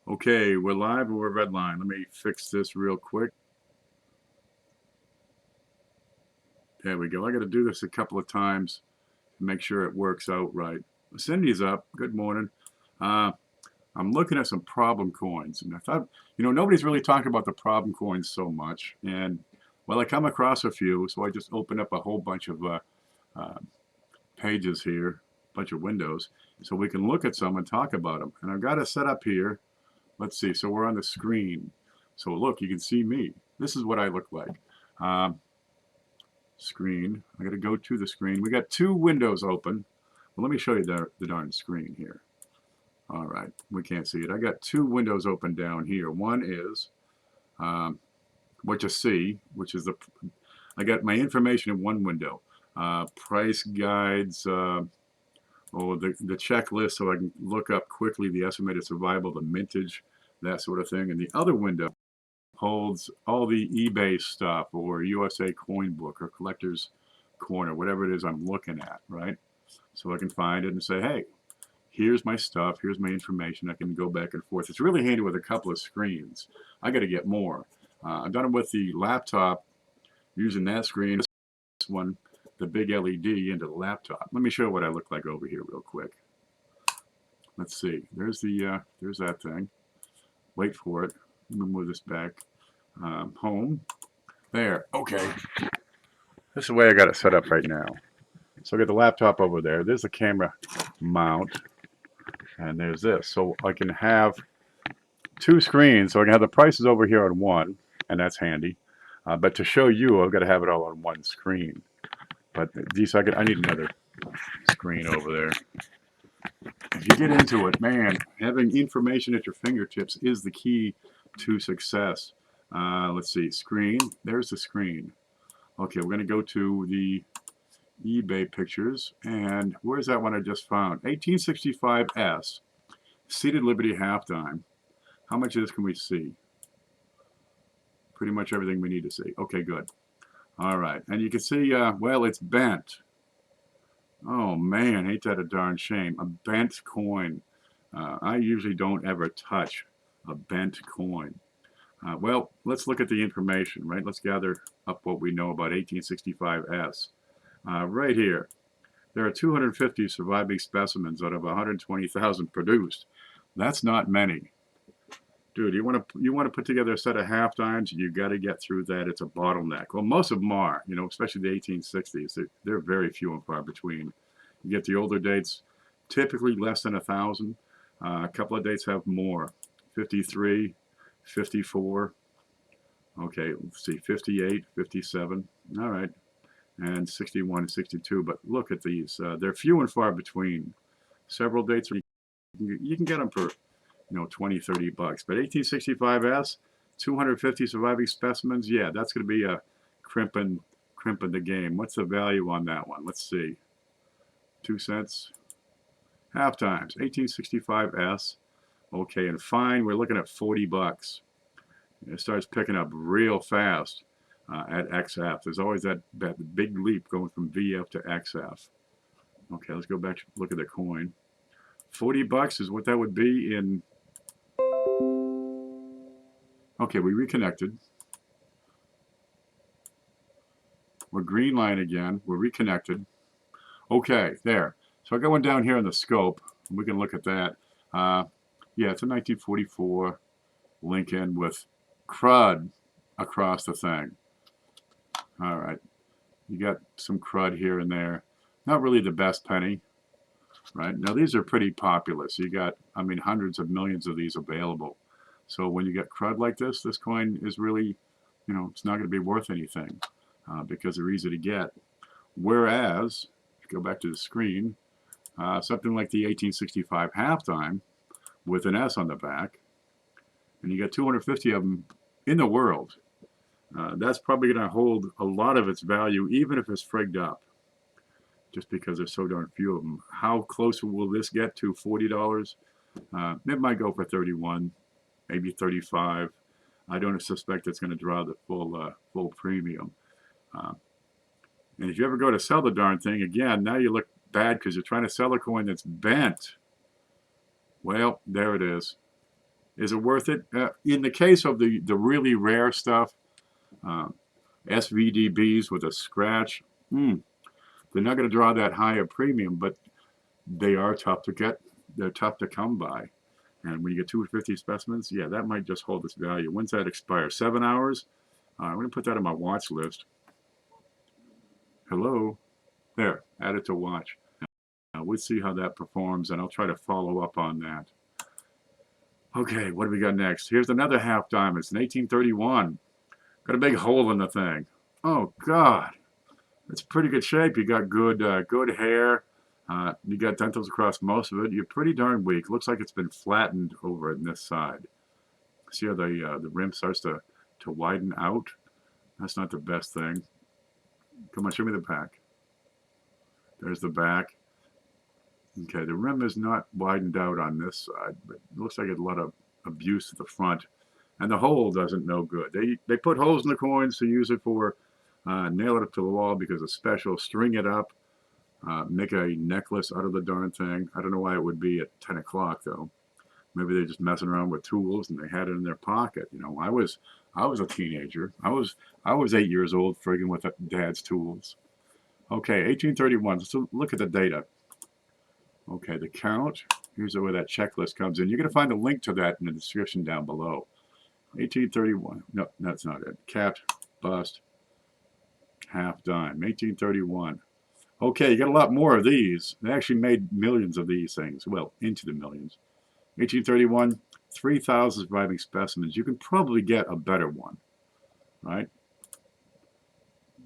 Okay, we're live and we're red line. Let me fix this real quick. There we go. I got to do this a couple of times to make sure it works out right. Cindy's up. Good morning. I'm looking at some problem coins, and I thought, nobody's really talking about the problem coins so much. And well, I come across a few, so I just opened up a whole bunch of pages here, a bunch of windows, so we can look at some and talk about them. And I've got it set up here. Let's see. So we're on the screen. So look, you can see me. This is what I look like. Screen. I got to go to the screen. We got two windows open. Well, let me show you the darn screen here. All right, we can't see it. I got two windows open down here. One is what you see, which is I got my information in one window. Price guides, the checklist, so I can look up quickly the estimated survival, the mintage, that sort of thing. And the other window holds all the eBay stuff or USA Coin Book or Collector's Corner, whatever it is I'm looking at, right? So I can find it and say, hey, here's my stuff, here's my information. I can go back and forth. It's really handy with a couple of screens. I got to get more. I've done it with the laptop using that screen. This one, the big LED into the laptop. Let me show you what I look like over here real quick. Let's see. There's that thing. Wait for it. Let me move this back. Home. There. Okay. This is the way I got it set up right now. So I got the laptop over there. There's the camera mount. And there's this. So I can have two screens. So I can have the prices over here on one. And that's handy. But to show you, I've got to have it all on one screen. But I need another screen over there. If you get into it, man, having information at your fingertips is the key to success. Let's see, screen. There's the screen. Okay, we're going to go to the eBay pictures. And where's that one I just found? 1865S, Seated Liberty halftime. How much of this can we see? Pretty much everything we need to see. Okay, good. All right, and you can see, well, it's bent. Oh man, ain't that a darn shame? A bent coin. I usually don't ever touch a bent coin. Well, let's look at the information, right? Let's gather up what we know about 1865S. Right here, there are 250 surviving specimens out of 120,000 produced. That's not many. Dude, you want to put together a set of half dimes, you got to get through that. It's a bottleneck. Well, most of them are, especially the 1860s. They're very few and far between. You get the older dates, typically less than 1,000. A couple of dates have more. 53, 54. Okay, let's see, 58, 57. All right, and 61 and 62. But look at these. They're few and far between. Several dates, you can get them for 20, 30 bucks. But 1865S, 250 surviving specimens, yeah, that's going to be a crimping the game. What's the value on that one? Let's see. 2 cents. Half times. 1865S. Okay, and fine, we're looking at 40 bucks. It starts picking up real fast at XF. There's always that big leap going from VF to XF. Okay, let's go back to look at the coin. 40 bucks is what that would be in. Okay, we reconnected. We're green line again. We're reconnected. Okay, there. So I got one down here in the scope. We can look at that. Yeah, it's a 1944 Lincoln with crud across the thing. All right. You got some crud here and there. Not really the best penny. Right? Now, these are pretty popular. So you got, hundreds of millions of these available. So when you get crud like this coin is really, it's not going to be worth anything because they're easy to get. Whereas, if you go back to the screen, something like the 1865 halftime with an S on the back, and you got 250 of them in the world, that's probably going to hold a lot of its value, even if it's frigged up, just because there's so darn few of them. How close will this get to $40? It might go for 31, maybe 35. I don't suspect it's going to draw the full premium. And if you ever go to sell the darn thing, again, now you look bad because you're trying to sell a coin that's bent. Well, there it is. Is it worth it? In the case of the really rare stuff, SVDBs with a scratch, they're not going to draw that high a premium, but they are tough to get. They're tough to come by. And when you get 250 specimens, yeah, that might just hold its value. When's that expire? 7 hours? I'm going to put that on my watch list. Hello? There, add it to watch. We'll see how that performs, and I'll try to follow up on that. Okay, what do we got next? Here's another half diamond. It's an 1831. Got a big hole in the thing. Oh, God. It's pretty good shape. You got good hair. You got dentals across most of it. You're pretty darn weak. Looks like it's been flattened over on this side. See how the rim starts to widen out? That's not the best thing. Come on, show me the back. There's the back. Okay, the rim is not widened out on this side, but it looks like a lot of abuse at the front. And the hole doesn't know good. They put holes in the coins to use it for nail it up to the wall because it's special, string it up, make a necklace out of the darn thing. I don't know why it would be at 10 o'clock though. Maybe they're just messing around with tools and they had it in their pocket. You know, I was a teenager. I was 8 years old frigging with dad's tools. Okay, 1831. So look at the data. Okay, the count. Here's where that checklist comes in. You're going to find a link to that in the description down below. 1831. No, that's not it. Cat, bust, half dime. 1831. Okay, you got a lot more of these. They actually made millions of these things. Well, into the millions. 1831, 3,000 surviving specimens. You can probably get a better one, right?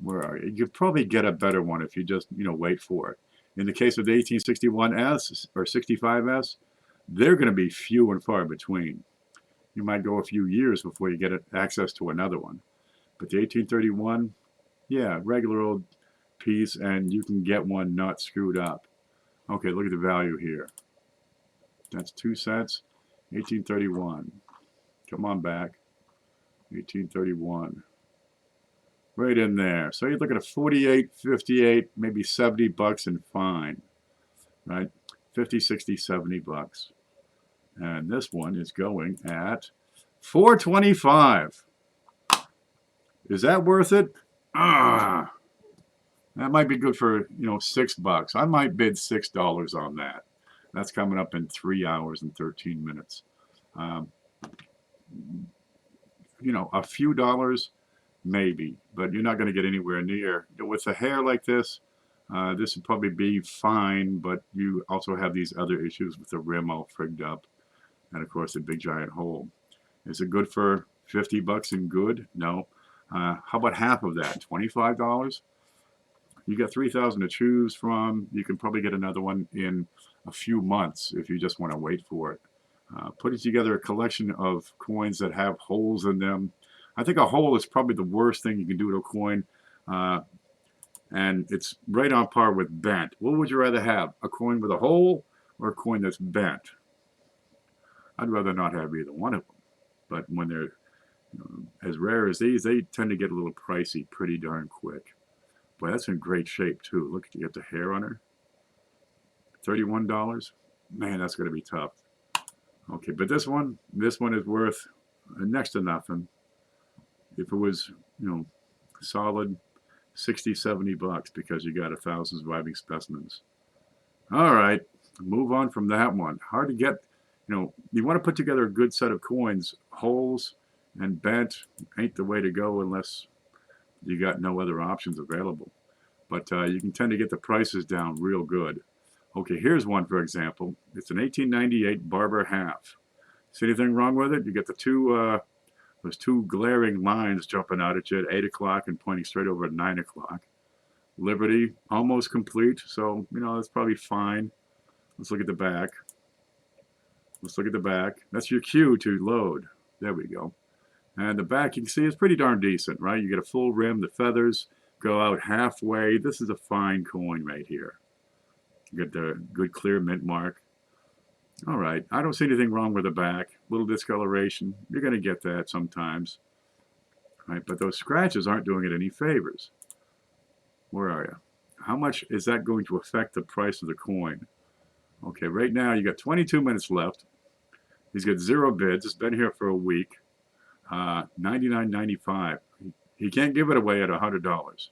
Where are you? You could probably get a better one if you just, wait for it. In the case of the 1861S or 65S, they're going to be few and far between. You might go a few years before you get access to another one. But the 1831, yeah, regular old piece, and you can get one not screwed up. Okay, look at the value here. That's 2 cents. 1831. Come on back. 1831. Right in there. So you're looking at 48, 58, maybe 70 bucks in fine, right? 50, 60, 70 bucks. And this one is going at 425. Is that worth it? That might be good for, $6. I might bid $6 on that. That's coming up in 3 hours and 13 minutes. A few dollars, maybe, but you're not going to get anywhere near. With a hair like this, this would probably be fine, but you also have these other issues with the rim all frigged up, and of course the big giant hole. Is it good for 50 bucks and good? No. How about half of that? $25? You got 3,000 to choose from. You can probably get another one in a few months if you just want to wait for it. Putting together a collection of coins that have holes in them. I think a hole is probably the worst thing you can do to a coin. And it's right on par with bent. What would you rather have? A coin with a hole or a coin that's bent? I'd rather not have either one of them. But when they're as rare as these, they tend to get a little pricey pretty darn quick. Boy, that's in great shape too. Look, you get the hair on her. $31. Man, that's going to be tough. Okay, but this one is worth next to nothing. If it was, solid 60, 70 bucks because you got 1,000 surviving specimens. All right, move on from that one. Hard to get, you want to put together a good set of coins. Holes and bent ain't the way to go unless you got no other options available. But you can tend to get the prices down real good. Okay, here's one, for example. It's an 1898 Barber half. See anything wrong with it? You get the those two glaring lines jumping out at you at 8 o'clock and pointing straight over at 9 o'clock. Liberty, almost complete, so, that's probably fine. Let's look at the back. Let's look at the back. That's your cue to load. There we go. And the back, you can see, is pretty darn decent, right? You get a full rim. The feathers go out halfway. This is a fine coin right here. You get the good clear mint mark. All right. I don't see anything wrong with the back. Little discoloration. You're going to get that sometimes. Right? But those scratches aren't doing it any favors. Where are you? How much is that going to affect the price of the coin? Okay, right now you got 22 minutes left. He's got 0 bids. It's been here for a week. $99.95. He can't give it away at $100.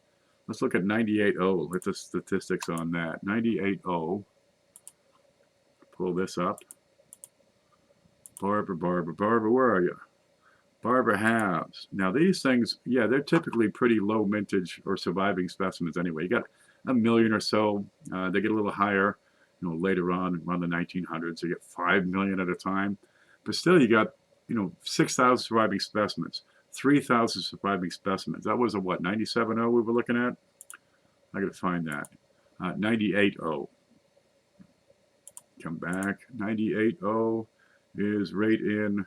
Let's look at 98.0. Look at the statistics on that. 98.0. Pull this up. Barbara, where are you? Barbara halves. Now these things, yeah, they're typically pretty low mintage or surviving specimens anyway. You got a million or so. They get a little higher, later on around the 1900s. You get 5 million at a time. But still, you got, 6,000 surviving specimens, 3,000 surviving specimens. That was a what, 97.0 we were looking at? I got to find that. 98.0. Come back. 98.0 is right in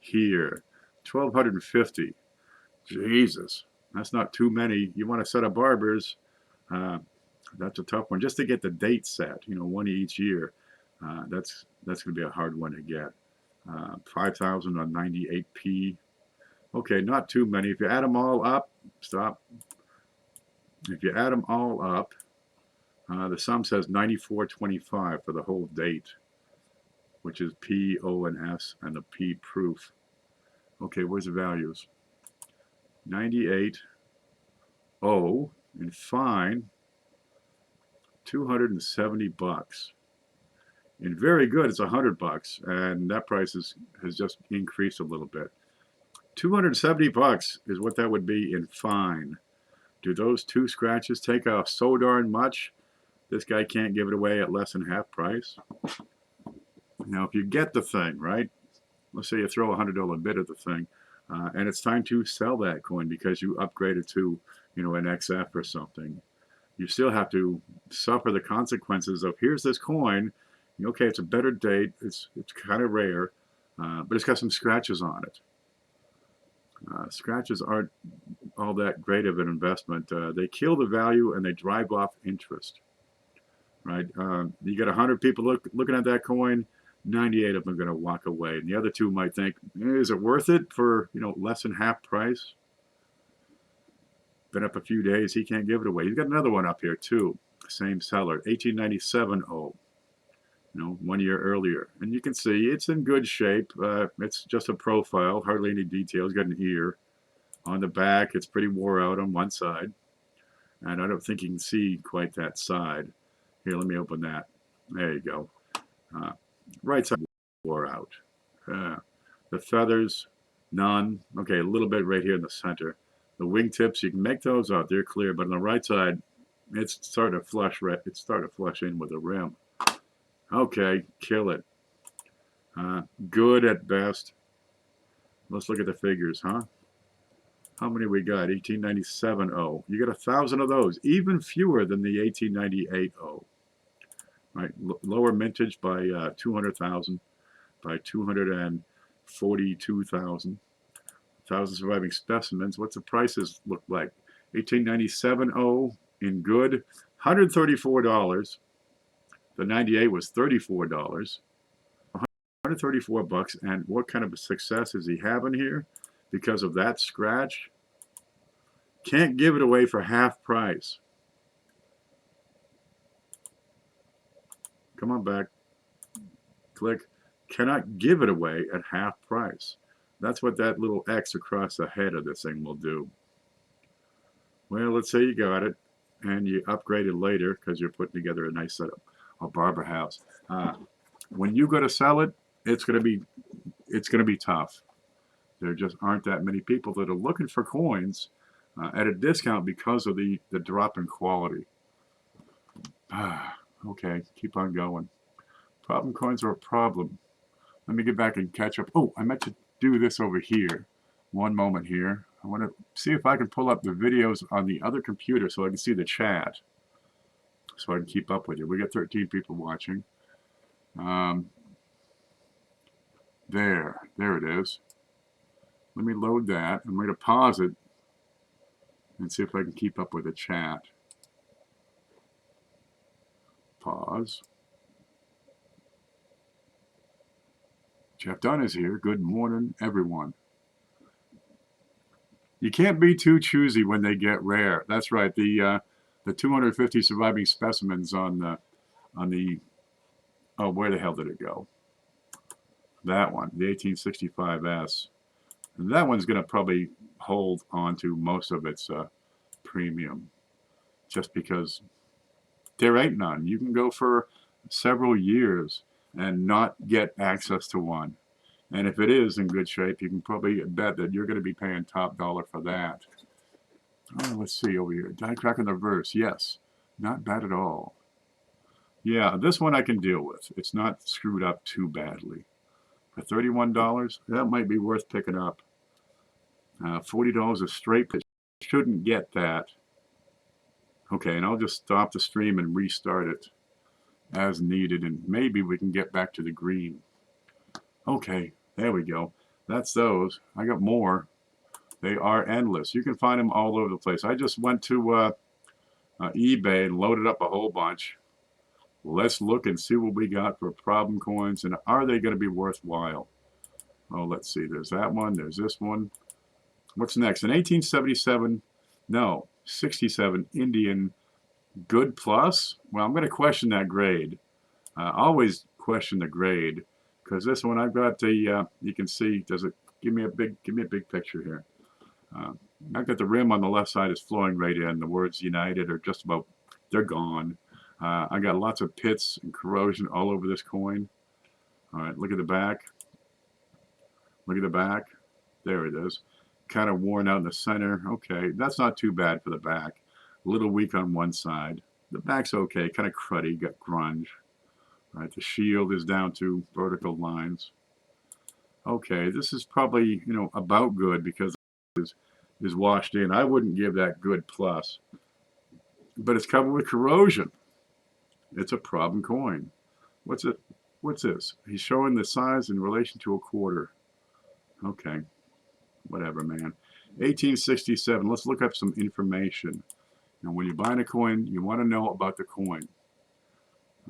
here. 1,250. Jesus, that's not too many. You want a set of barbers, that's a tough one. Just to get the date set, one each year, that's going to be a hard one to get. 5,000 on 98p. Okay, not too many. If you add them all up, stop. If you add them all up, the sum says 94.25 for the whole date, which is P, O, and S, and the P proof. Okay, where's the values? 98.0 and fine, $270. And very good, it's $100, and that price has just increased a little bit. $270 is what that would be in fine. Do those 2 scratches take off so darn much? This guy can't give it away at less than half price. Now, if you get the thing, right? Let's say you throw a $100 bid at the thing, and it's time to sell that coin because you upgraded to, an XF or something. You still have to suffer the consequences of, here's this coin. Okay, it's a better date. It's kind of rare, but it's got some scratches on it. Scratches aren't all that great of an investment. They kill the value and they drive off interest. Right? You get 100 people looking at that coin. 98 of them are going to walk away, and the other 2 might think, is it worth it for less than half price? Been up a few days, he can't give it away. He's got another one up here too, same seller, 1897.0, 1 year earlier, and you can see it's in good shape. It's just a profile, hardly any details. Got an ear on the back. It's pretty wore out on one side, and I don't think you can see quite that side. Here, let me open that. There you go. Right side wore out. The feathers, none. Okay, a little bit right here in the center. The wingtips, you can make those out. They're clear, but on the right side, it's starting to flush. It's starting to flush in with the rim. Okay, kill it. Good at best. Let's look at the figures, huh? How many we got? 1897.0. You got 1,000 of those, even fewer than the 1898.0. Right, lower mintage by 200,000, by 242,000. 1,000 surviving specimens. What's the prices look like? 1897.0 in good, $134. The 98 was $34. $134, and what kind of a success is he having here because of that scratch? Can't give it away for half price. Come on back. Click. Cannot give it away at half price. That's what that little X across the head of this thing will do. Well, let's say you got it and you upgrade it later because you're putting together a nice setup. A barber house. When you go to sell it, it's going to be tough. There just aren't that many people that are looking for coins at a discount because of the drop in quality. Okay, keep on going. Problem coins are a problem. Let me get back and catch up. Oh, I meant to do this over here. One moment here. I want to see if I can pull up the videos on the other computer so I can see the chat, so I can keep up with you. We got 13 people watching. There it is. Let me load that. I'm going to pause it and see if I can keep up with the chat. Pause. Jeff Dunn is here. Good morning, everyone. You can't be too choosy when they get rare. That's right. The 250 surviving specimens on the oh, where the hell did it go? That one, the 1865S. And that one's going to probably hold on to most of its premium, just because there ain't none. You can go for several years and not get access to one. And if it is in good shape, you can probably bet that you're going to be paying top dollar for that. Oh, let's see over here. Die crack in the reverse. Yes, not bad at all. Yeah, this one I can deal with. It's not screwed up too badly. For $31, that might be worth picking up. $40 a straight pitch. Shouldn't get that. Okay, and I'll just stop the stream and restart it as needed, and maybe we can get back to the green. Okay, there we go. That's those. I got more. They are endless. You can find them all over the place. I just went to eBay and loaded up a whole bunch. Let's look and see what we got for problem coins, and are they going to be worthwhile? Oh, let's see. There's that one. There's this one. What's next? In 1877, no, 67 Indian good plus. Well, I'm going to question that grade. Always question the grade, because this one I've got the. You can see. Does it give me a big picture here? I've got the rim on the left side is flowing right in. The words United are just about. They're gone. I got lots of pits and corrosion all over this coin. All right, look at the back. Look at the back. There it is. Kind of worn out in the center. Okay, that's not too bad for the back. A little weak on one side. The back's okay, kind of cruddy, got grunge. All right, the shield is down to vertical lines. Okay, this is probably, you know, about good because it is washed in. I wouldn't give that good plus. But it's covered with corrosion. It's a problem coin. What's it? What's this? He's showing the size in relation to a quarter. Okay. Whatever, man. 1867. Let's look up some information. Now, when you're buying a coin, you want to know about the coin.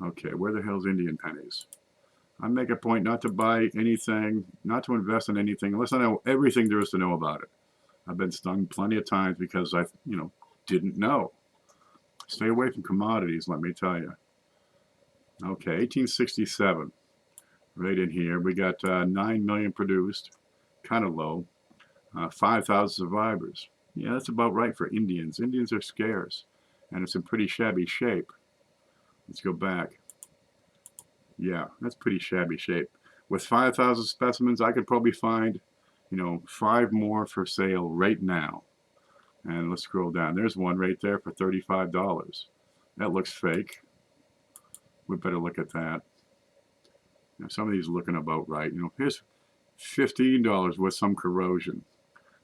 Okay, where the hell's Indian pennies? I make a point not to buy anything, not to invest in anything, unless I know everything there is to know about it. I've been stung plenty of times because I, didn't know. Stay away from commodities, let me tell you. Okay, 1867. Right in here, we got 9 million produced. Kind of low. 5,000 survivors. Yeah, that's about right for Indians. Indians are scarce, and it's in pretty shabby shape. Let's go back. Yeah, that's pretty shabby shape. With 5,000 specimens, I could probably find, 5 more for sale right now. And let's scroll down. There's one right there for $35. That looks fake. We better look at that. Now, some of these are looking about right. Here's $15 with some corrosion.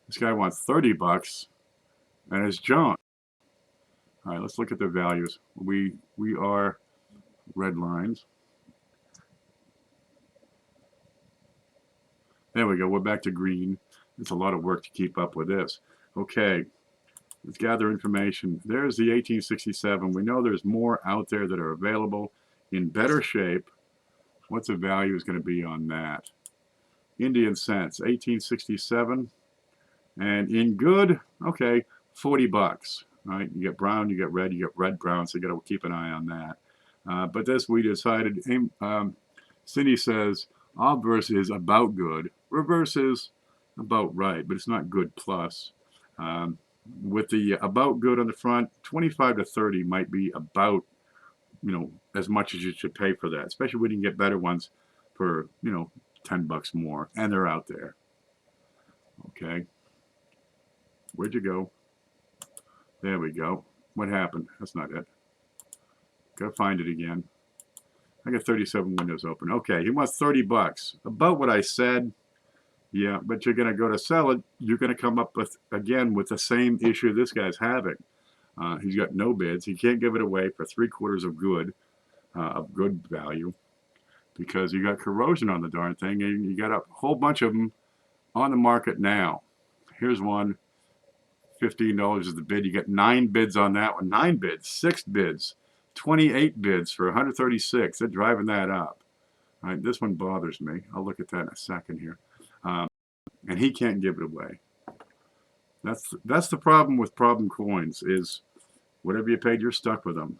This guy wants $30, and it's junk. All right, let's look at the values. We are red lines. There we go. We're back to green. It's a lot of work to keep up with this. Okay, let's gather information. There's the 1867. We know there's more out there that are available in better shape. What's the value is going to be on that? Indian cents, 1867. And in good, okay, $40. All right, you get brown, you get red, you get red, brown, so you got to keep an eye on that. But this we decided, Cindy says, obverse is about good, reverse is about right, but it's not good plus. With the about good on the front, 25 to 30 might be about, as much as you should pay for that, especially when you can get better ones for, $10 more, and they're out there. Okay. Where'd you go? There we go. What happened? That's not it. Gotta find it again. I got 37 windows open. Okay, he wants $30. About what I said. Yeah, but you're gonna go to sell it. You're gonna come up with with the same issue this guy's having. He's got no bids. He can't give it away for 3/4 of good value, because you got corrosion on the darn thing, and you got a whole bunch of them on the market now. Here's one. $15 is the bid. You get 9 bids on that one. 9 bids, 6 bids, 28 bids for 136. They're driving that up. All right, this one bothers me. I'll look at that in a second here. And he can't give it away. That's the problem with problem coins, is whatever you paid, you're stuck with them.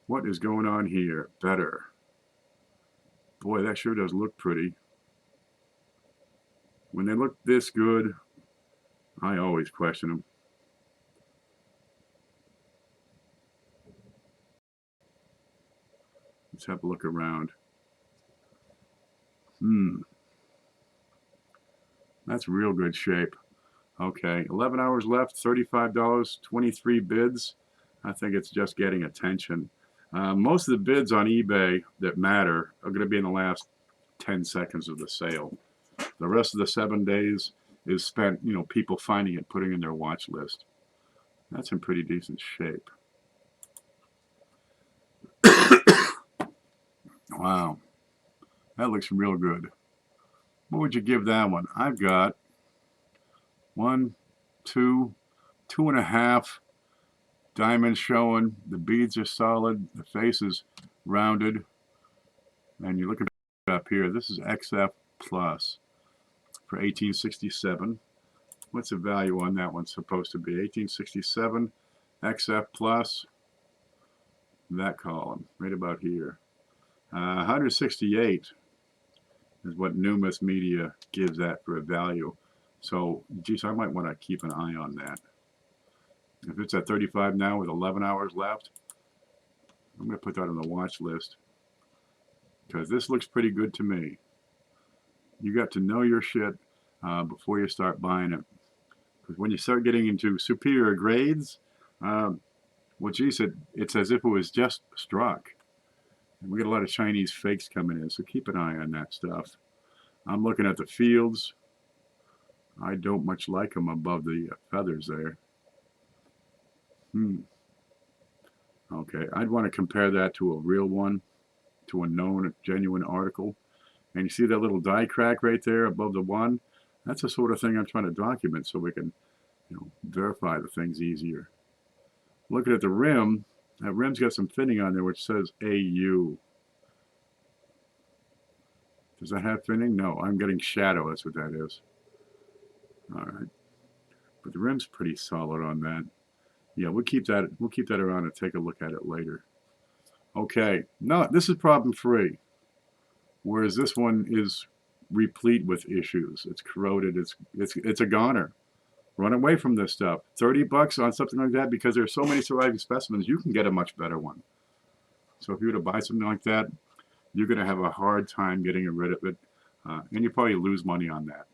What is going on here? Better. Boy, that sure does look pretty. When they look this good, I always question them. Let's have a look around. That's real good shape. Okay, 11 hours left, $35, 23 bids. I think it's just getting attention. Most of the bids on eBay that matter are going to be in the last 10 seconds of the sale. The rest of the 7 days is spent, people finding it, putting in their watch list. That's in pretty decent shape. Wow, that looks real good. What would you give that one? I've got 1, 2, 2.5 diamonds showing. The beads are solid. The face is rounded. And you look up here. This is XF Plus for 1867. What's the value on that one supposed to be? 1867 XF Plus. That column right about here. 168 is what Numis Media gives that for a value. So, geez, I might want to keep an eye on that. If it's at 35 now with 11 hours left, I'm going to put that on the watch list because this looks pretty good to me. You got to know your shit before you start buying it. Because when you start getting into superior grades, well, geez, it's as if it was just struck. And we get a lot of Chinese fakes coming in, so keep an eye on that stuff. I'm looking at the fields. I don't much like them above the feathers there. Okay, I'd want to compare that to a real one, to a known, genuine article. And you see that little die crack right there above the one? That's the sort of thing I'm trying to document so we can, verify the things easier. Looking at the rim, that rim's got some fitting on there which says AU. Does that have fitting? No, I'm getting shadow, that's what that is. Alright. But the rim's pretty solid on that. Yeah, we'll keep that around and take a look at it later. Okay, no, this is problem free. Whereas this one is replete with issues. It's corroded, it's a goner. Run away from this stuff. 30 bucks on something like that, because there's so many surviving specimens, you can get a much better one. So if you were to buy something like that, you're going to have a hard time getting rid of it, and you probably lose money on that.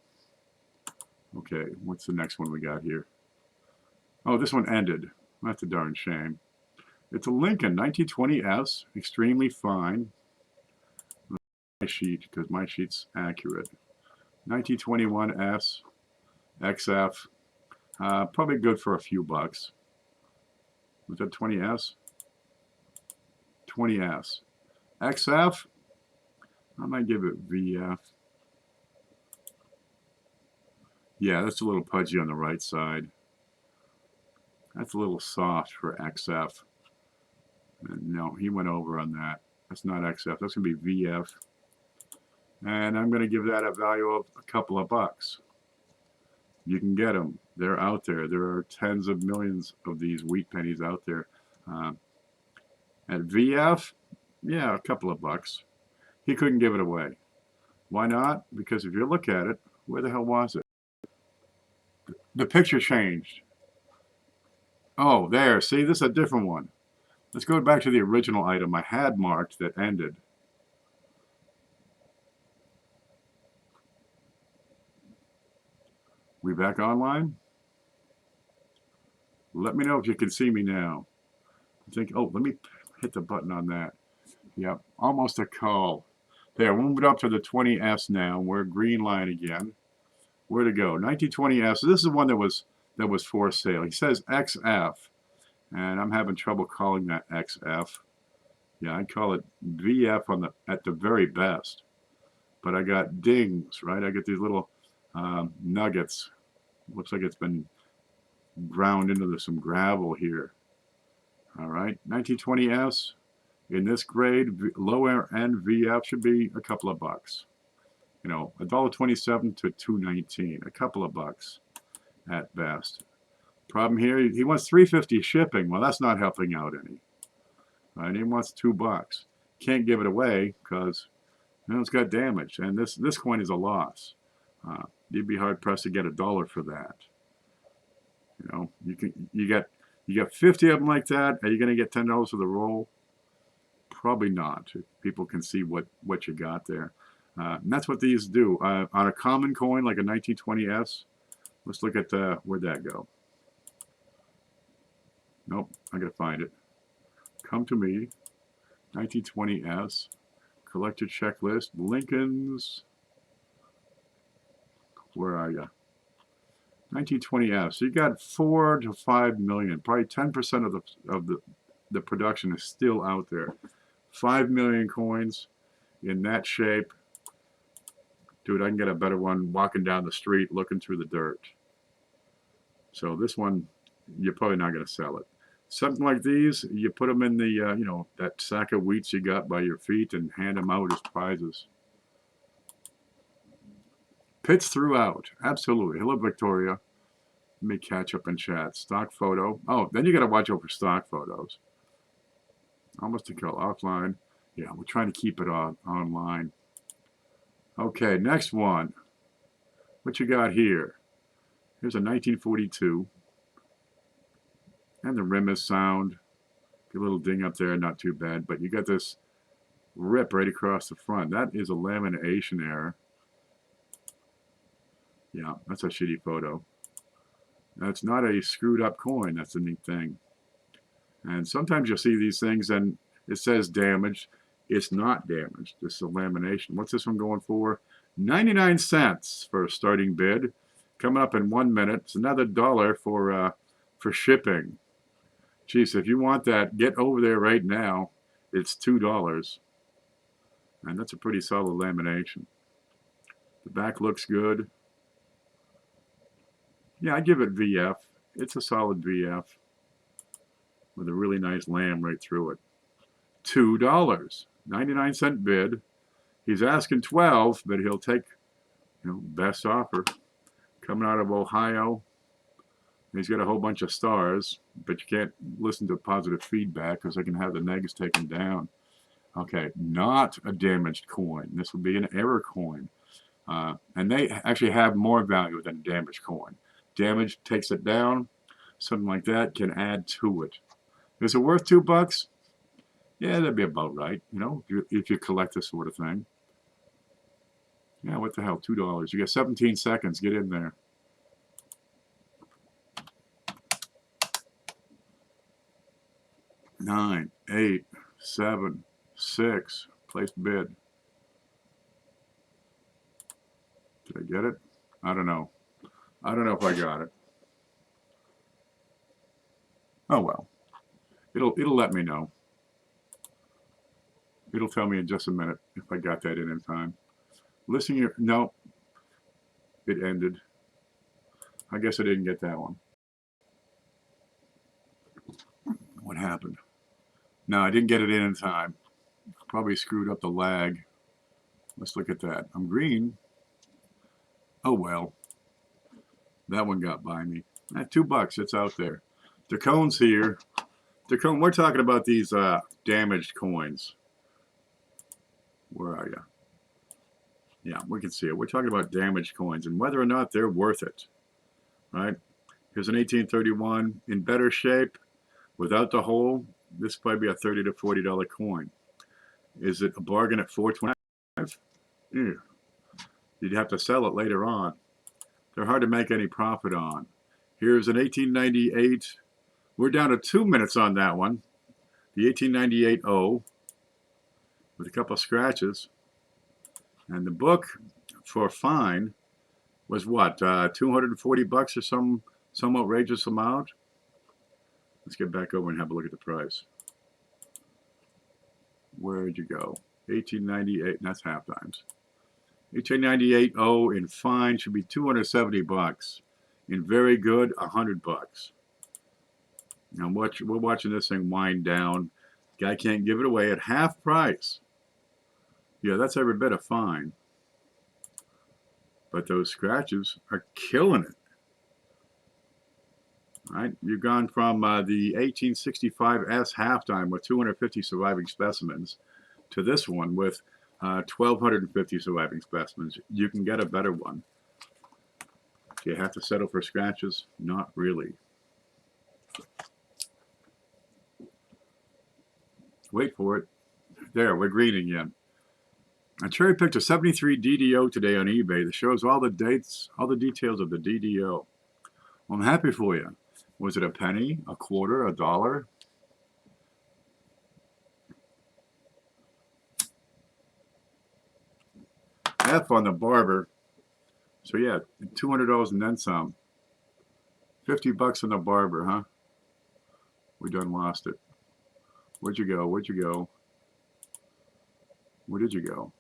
Okay, what's the next one we got here? Oh, this one ended. That's a darn shame. It's a Lincoln 1920S, extremely fine. My sheet, because my sheet's accurate. 1921S, XF. Probably good for a few bucks. Was that 20S? 20S. XF, I might give it VF. Yeah, that's a little pudgy on the right side. That's a little soft for XF. No, he went over on that. That's not XF. That's going to be VF. And I'm going to give that a value of a couple of bucks. You can get them. They're out there. There are tens of millions of these wheat pennies out there. At VF, yeah, a couple of bucks. He couldn't give it away. Why not? Because if you look at it, where the hell was it? The picture changed. Oh, there. See, this is a different one. Let's go back to the original item I had marked that ended. We back online? Let me know if you can see me now. Oh, let me hit the button on that. Yep, almost a call. There, we'll move it up to the 20S now. We're green line again. Where to go? 1920S. So this is the one that was for sale. He says XF, and I'm having trouble calling that XF. Yeah, I'd call it VF at the very best. But I got dings, right? I get these little nuggets. Looks like it's been ground into some gravel here. All right, 1920S. In this grade, lower end VF should be a couple of bucks. $1.27 to $2.19, a couple of bucks at best. Problem here, he wants $3.50 shipping. Well, that's not helping out any. Right? He wants $2. Can't give it away because Now it's got damage, and this coin is a loss. You'd be hard pressed to get $1 for that. You know, you got 50 of them like that. Are you going to get $10 for the roll? Probably not. People can see what you got there. And that's what these do. On a common coin like a 1920S, let's look at where'd that go? Nope, I gotta find it. Come to me, 1920S, collector checklist, Lincoln's. Where are you? 1920S. So you got 4 to 5 million. Probably 10% of the production is still out there. 5 million coins in that shape. Dude, I can get a better one walking down the street looking through the dirt. So this one, you're probably not going to sell it. Something like these, you put them in the, you know, that sack of wheats you got by your feet and hand them out as prizes. Pits throughout. Absolutely. Hello, Victoria. Let me catch up in chat. Stock photo. Oh, then you got to watch out for stock photos. Almost to kill offline. Yeah, we're trying to keep it online. Okay, next one. What you got here? Here's a 1942. And the rim is sound. A little ding up there, not too bad. But you got this rip right across the front. That is a lamination error. Yeah, that's a shitty photo. That's not a screwed up coin. That's a neat thing. And sometimes you'll see these things and it says damaged. It's not damaged. It's a lamination. What's this one going for? 99 cents for a starting bid. Coming up in 1 minute. It's another $1 for shipping. Geez, if you want that, get over there right now. It's $2. And that's a pretty solid lamination. The back looks good. Yeah, I give it VF. It's a solid VF with a really nice lamb right through it. $2. 99-cent bid. He's asking 12, but he'll take, you know, best offer. Coming out of Ohio. He's got a whole bunch of stars, but you can't listen to positive feedback because I can have the negatives taken down. Okay, not a damaged coin. This would be an error coin. And they actually have more value than a damaged coin. Damage takes it down. Something like that can add to it. Is it worth $2? Yeah, that'd be about right. You know, if you collect this sort of thing. Yeah, what the hell? $2. You got 17 seconds. Get in there. Nine, 8, 7, 6. Place bid. Did I get it? I don't know. I don't know if I got it. Oh well. It'll let me know. It'll tell me in just a minute if I got that in time. Listen here. No. It ended. I guess I didn't get that one. What happened? No, I didn't get it in time. Probably screwed up the lag. Let's look at that. I'm green. Oh well. That one got by me. $2. It's out there. DeCone's here. DeCone, we're talking about these damaged coins. Where are you? Yeah, we can see it. We're talking about damaged coins and whether or not they're worth it. Right? Here's an 1831 in better shape. Without the hole, this would probably be a $30 to $40 coin. Is it a bargain at $4.25? Yeah. You'd have to sell it later on. They're hard to make any profit on. Here's an 1898. We're down to 2 minutes on that one. The 1898 O with a couple of scratches. And the book for fine was what? $240 or some outrageous amount? Let's get back over and have a look at the price. Where'd you go? 1898, and that's half times. 1898 O in fine should be $270. In very good, $100. Now we're watching this thing wind down. Guy can't give it away at half price. Yeah, that's every bit of fine. But those scratches are killing it. All right, you've gone from the 1865S halftime with 250 surviving specimens to this one with 1,250 surviving specimens. You can get a better one. Do you have to settle for scratches? Not really. Wait for it. There, we're green again. I cherry picked a 73 DDO today on eBay that shows all the dates, all the details of the DDO. Well, I'm happy for you. Was it a penny, a quarter, a dollar? F on the barber. So yeah, $200 and then some. 50 bucks on the barber, huh? We done lost it. Where'd you go? Where'd you go? Where did you go?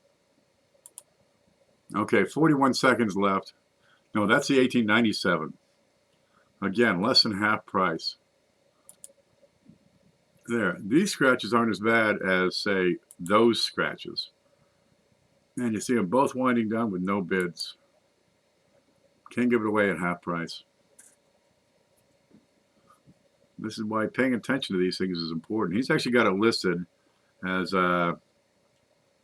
Okay, 41 seconds left. No, that's the 1897. Again, less than half price. There. These scratches aren't as bad as, say, those scratches. And you see them both winding down with no bids. Can't give it away at half price. This is why paying attention to these things is important. He's actually got it listed as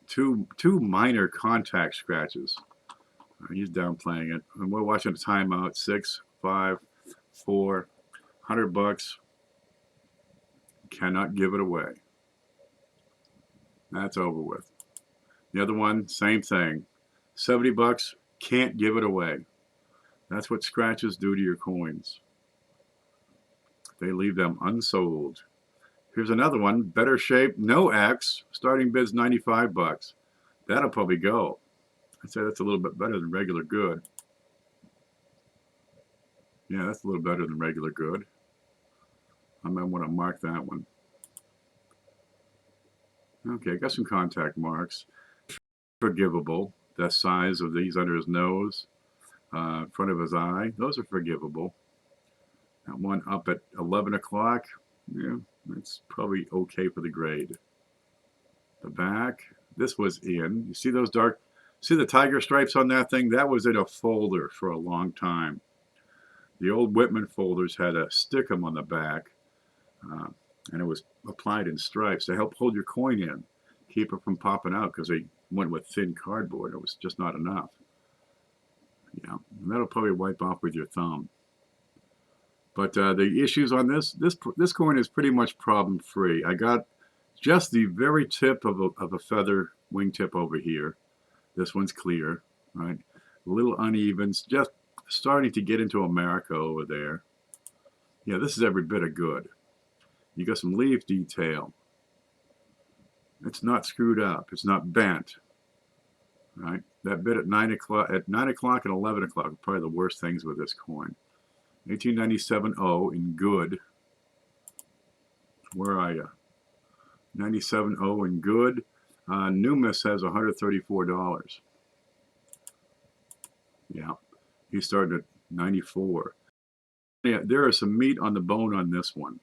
two minor contact scratches. He's downplaying it. And we're watching a timeout. 6, 5, 4, 100 bucks. Cannot give it away. That's over with. The other one, same thing. 70 bucks. Can't give it away. That's what scratches do to your coins. They leave them unsold. Here's another one, better shape, no X. Starting bid's 95 bucks. That'll probably go. I'd say that's a little bit better than regular good. Yeah, that's a little better than regular good. I might want to mark that one. Okay, got some contact marks. Forgivable. The size of these under his nose, front of his eye, those are forgivable. That one up at 11 o'clock, yeah, that's probably okay for the grade. The back, this was in. You see those dark, see the tiger stripes on that thing? That was in a folder for a long time. The old Whitman folders had a stickum on the back, and it was applied in stripes to help hold your coin in, keep it from popping out, because they went with thin cardboard. It was just not enough. Yeah, and that'll probably wipe off with your thumb. But the issues on this coin is pretty much problem-free. I got just the very tip of a feather wingtip over here. This one's clear, right? A little uneven, just starting to get into America over there. Yeah, this is every bit of good. You got some leaf detail. It's not screwed up. It's not bent. Right? That bit at 9 o'clock and 11 o'clock are probably the worst things with this coin. 1897.0 in good. Where are you? 97.0 in good. Numis has $134. Yeah, he's starting at 94. Yeah, there is some meat on the bone on this one.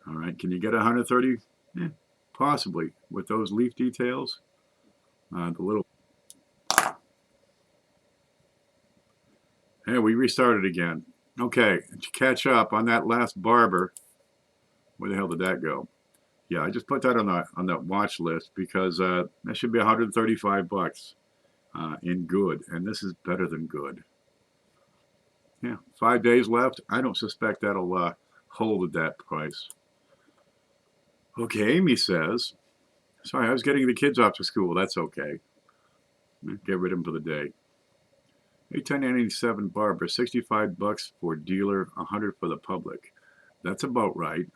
All right, can you get 130? Yeah, possibly with those leaf details. The little. Hey, we restarted again. Okay, to catch up on that last barber. Where the hell did that go? Yeah, I just put that on that watch list because that should be 135 bucks in good, and this is better than good. Yeah, 5 days left. I don't suspect that'll hold at that price. Okay, Amy says, sorry, I was getting the kids off to school. That's okay. Get rid of them for the day. 1897 barber, 65 bucks for dealer, 100 for the public. That's about right.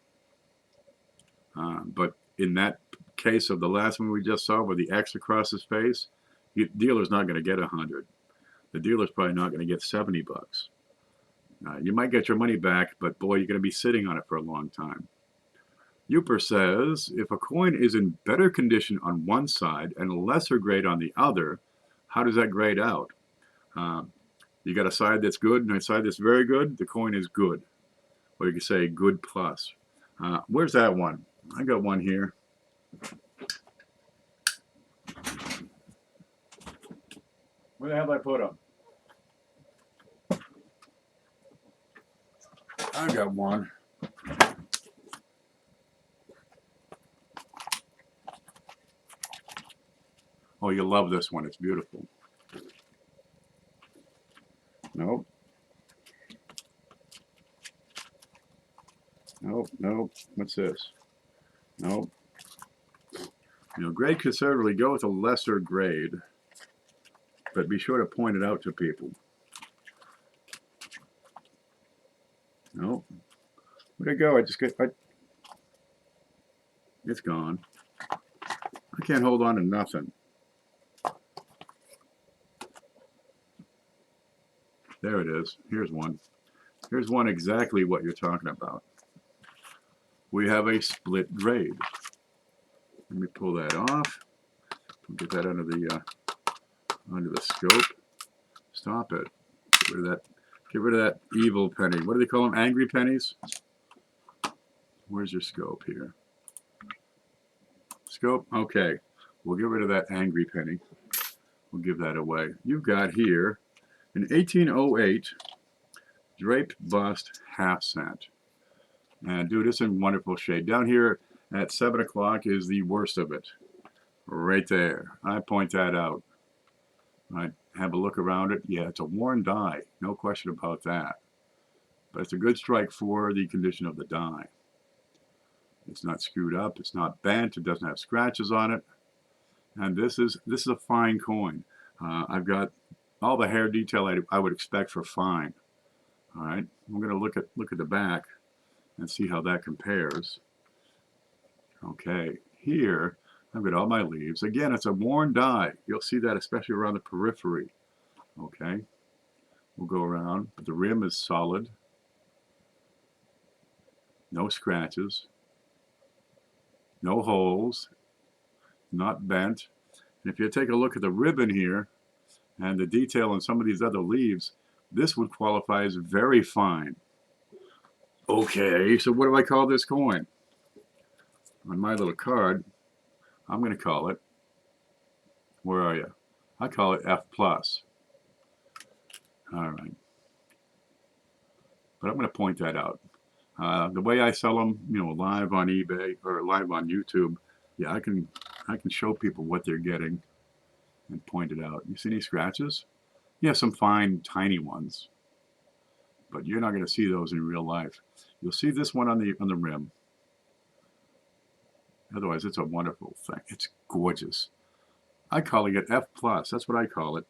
But in that case of the last one we just saw with the X across his face, the dealer's not going to get 100. The dealer's probably not going to get 70 bucks. You might get your money back, but boy, you're going to be sitting on it for a long time. Uper says, if a coin is in better condition on one side and lesser grade on the other, how does that grade out? You got a side that's good and a side that's very good, the coin is good. Or you can say good plus. Where's that one? I got one here. Where the hell did I put them? I got one. Oh, you'll love this one. It's beautiful. Nope. Nope. Nope. What's this? Nope. You know, grade conservatively, go with a lesser grade, but be sure to point it out to people. Nope. Where'd it go? It's gone. I can't hold on to nothing. There it is. Here's one. Here's one exactly what you're talking about. We have a split grade. Let me pull that off. Get that under the scope. Stop it. Get rid of that. Get rid of that evil penny. What do they call them? Angry pennies? Where's your scope here? Scope? Okay. We'll get rid of that angry penny. We'll give that away. You've got here an 1808 draped bust half cent. And dude, it's in wonderful shade. Down here at 7 o'clock is the worst of it. Right there. I point that out. Right. Have a look around it. Yeah, it's a worn die. No question about that. But it's a good strike for the condition of the die. It's not screwed up. It's not bent. It doesn't have scratches on it. And this is a fine coin. I've got all the hair detail I would expect for fine. All right. I'm going to look at the back and see how that compares. Okay. Here I've got all my leaves. Again, it's a worn die. You'll see that especially around the periphery. Okay. We'll go around, but the rim is solid. No scratches. No holes. Not bent. And if you take a look at the ribbon here and the detail on some of these other leaves, this would qualify as very fine. Okay, so what do I call this coin? On my little card, I'm going to call it, where are you? I call it F+. All right. But I'm going to point that out. The way I sell them, you know, live on eBay or live on YouTube, yeah, I can show people what they're getting and point it out. You see any scratches? Yeah, some fine, tiny ones. But you're not going to see those in real life. You'll see this one on the rim. Otherwise, it's a wonderful thing. It's gorgeous. I call it F+. That's what I call it.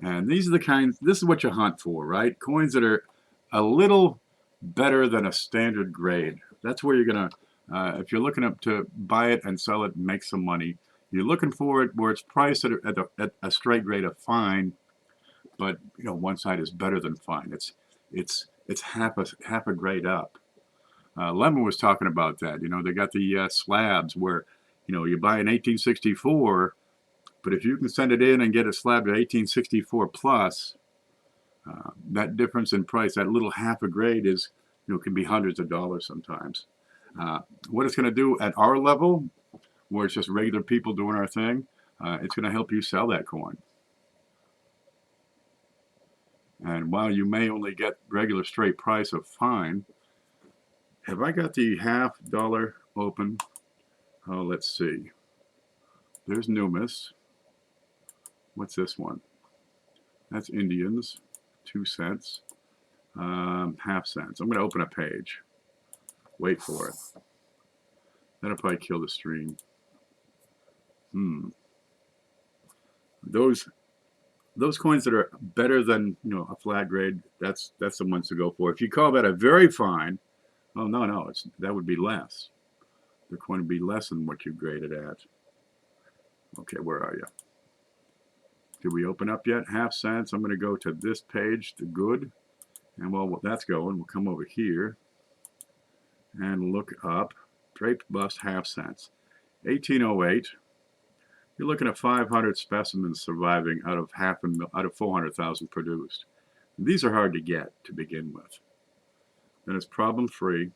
And these are the kinds, this is what you hunt for, right? Coins that are a little better than a standard grade. That's where you're going to, if you're looking up to buy it and sell it and make some money, you're looking for it where it's priced at a straight grade of fine, but you know, one side is better than fine. It's half a grade up. Lemon was talking about that. You know, they got the slabs where, you know, you buy an 1864, but if you can send it in and get a slab to 1864 plus, that difference in price, that little half a grade is, you know, can be hundreds of dollars sometimes. What it's going to do at our level, where it's just regular people doing our thing, it's going to help you sell that coin. And while you may only get regular straight price of fine, have I got the $half open? Oh, let's see. There's Numis. What's this one? That's Indians, 2 cents, half cents. I'm going to open a page. Wait for it. That'll probably kill the stream. Those coins that are better than, you know, a flat grade, that's the ones to go for. If you call that a very fine, oh no, that would be less. The coin would be less than what you graded at. Okay, where are you? Did we open up yet? Half cents. I'm going to go to this page, the good, and while that's going, we'll come over here and look up draped bust half cents, 1808. You're looking at 500 specimens surviving out of 400,000 produced. And these are hard to get to begin with. Then it's problem free.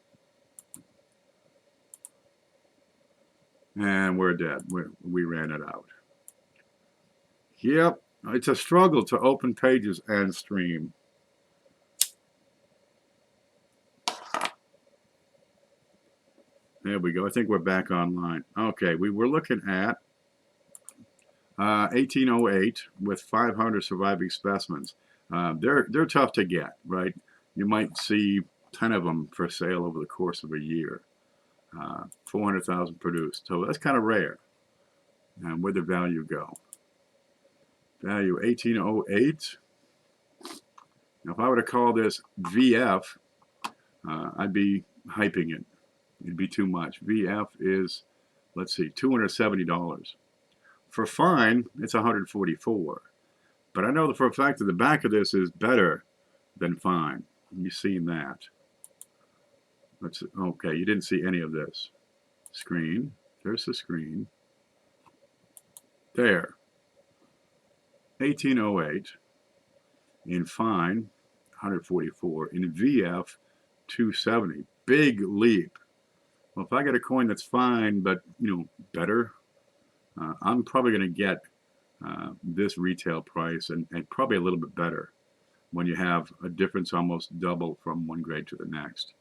And we're dead. We ran it out. Yep, it's a struggle to open pages and stream. There we go. I think we're back online. Okay, we were looking at 1808 with 500 surviving specimens. They're tough to get, right? You might see 10 of them for sale over the course of a year. 400,000 produced. So that's kind of rare. And where'd the value go? Value 1808. Now, if I were to call this VF, I'd be hyping it. It'd be too much. VF is, let's see, $270. For fine, it's $144. But I know for a fact that the back of this is better than fine. You've seen that. Okay, you didn't see any of this. Screen. There's the screen. There. 1808. In fine, 144. In VF, 270. Big leap. Well, if I get a coin that's fine, but better, I'm probably going to get this retail price and probably a little bit better when you have a difference almost double from one grade to the next.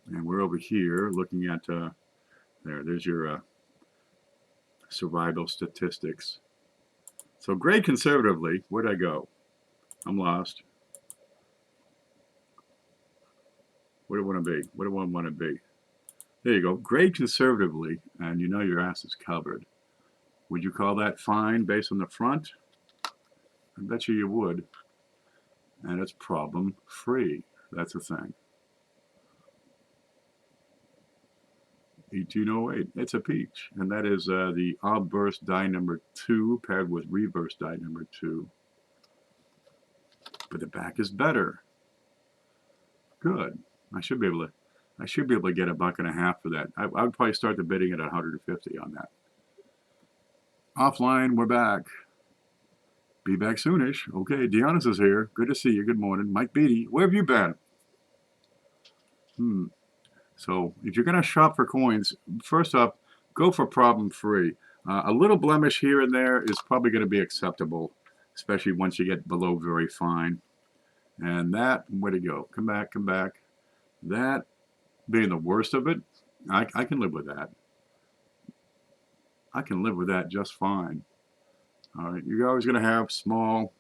And we're over here looking at there's your survival statistics. So grade conservatively, where'd I go? I'm lost. Where do I want to be? Where do I want to be? There you go. Grade conservatively, and you know your ass is covered. Would you call that fine based on the front? I bet you would. And it's problem free. That's the thing. 1808. It's a peach. And that is the obverse die number 2 paired with reverse die number 2. But the back is better. Good. I should be able to get $1.50 for that. I would probably start the bidding at 150 on that. Offline, we're back. Be back soonish. Okay, Deonis is here. Good to see you. Good morning. Mike Beatty, where have you been? So if you're going to shop for coins, first up, go for problem free. A little blemish here and there is probably going to be acceptable, especially once you get below very fine. And that, where'd it go? Come back, come back. That being the worst of it, I can live with that. I can live with that just fine. All right, you're always going to have small,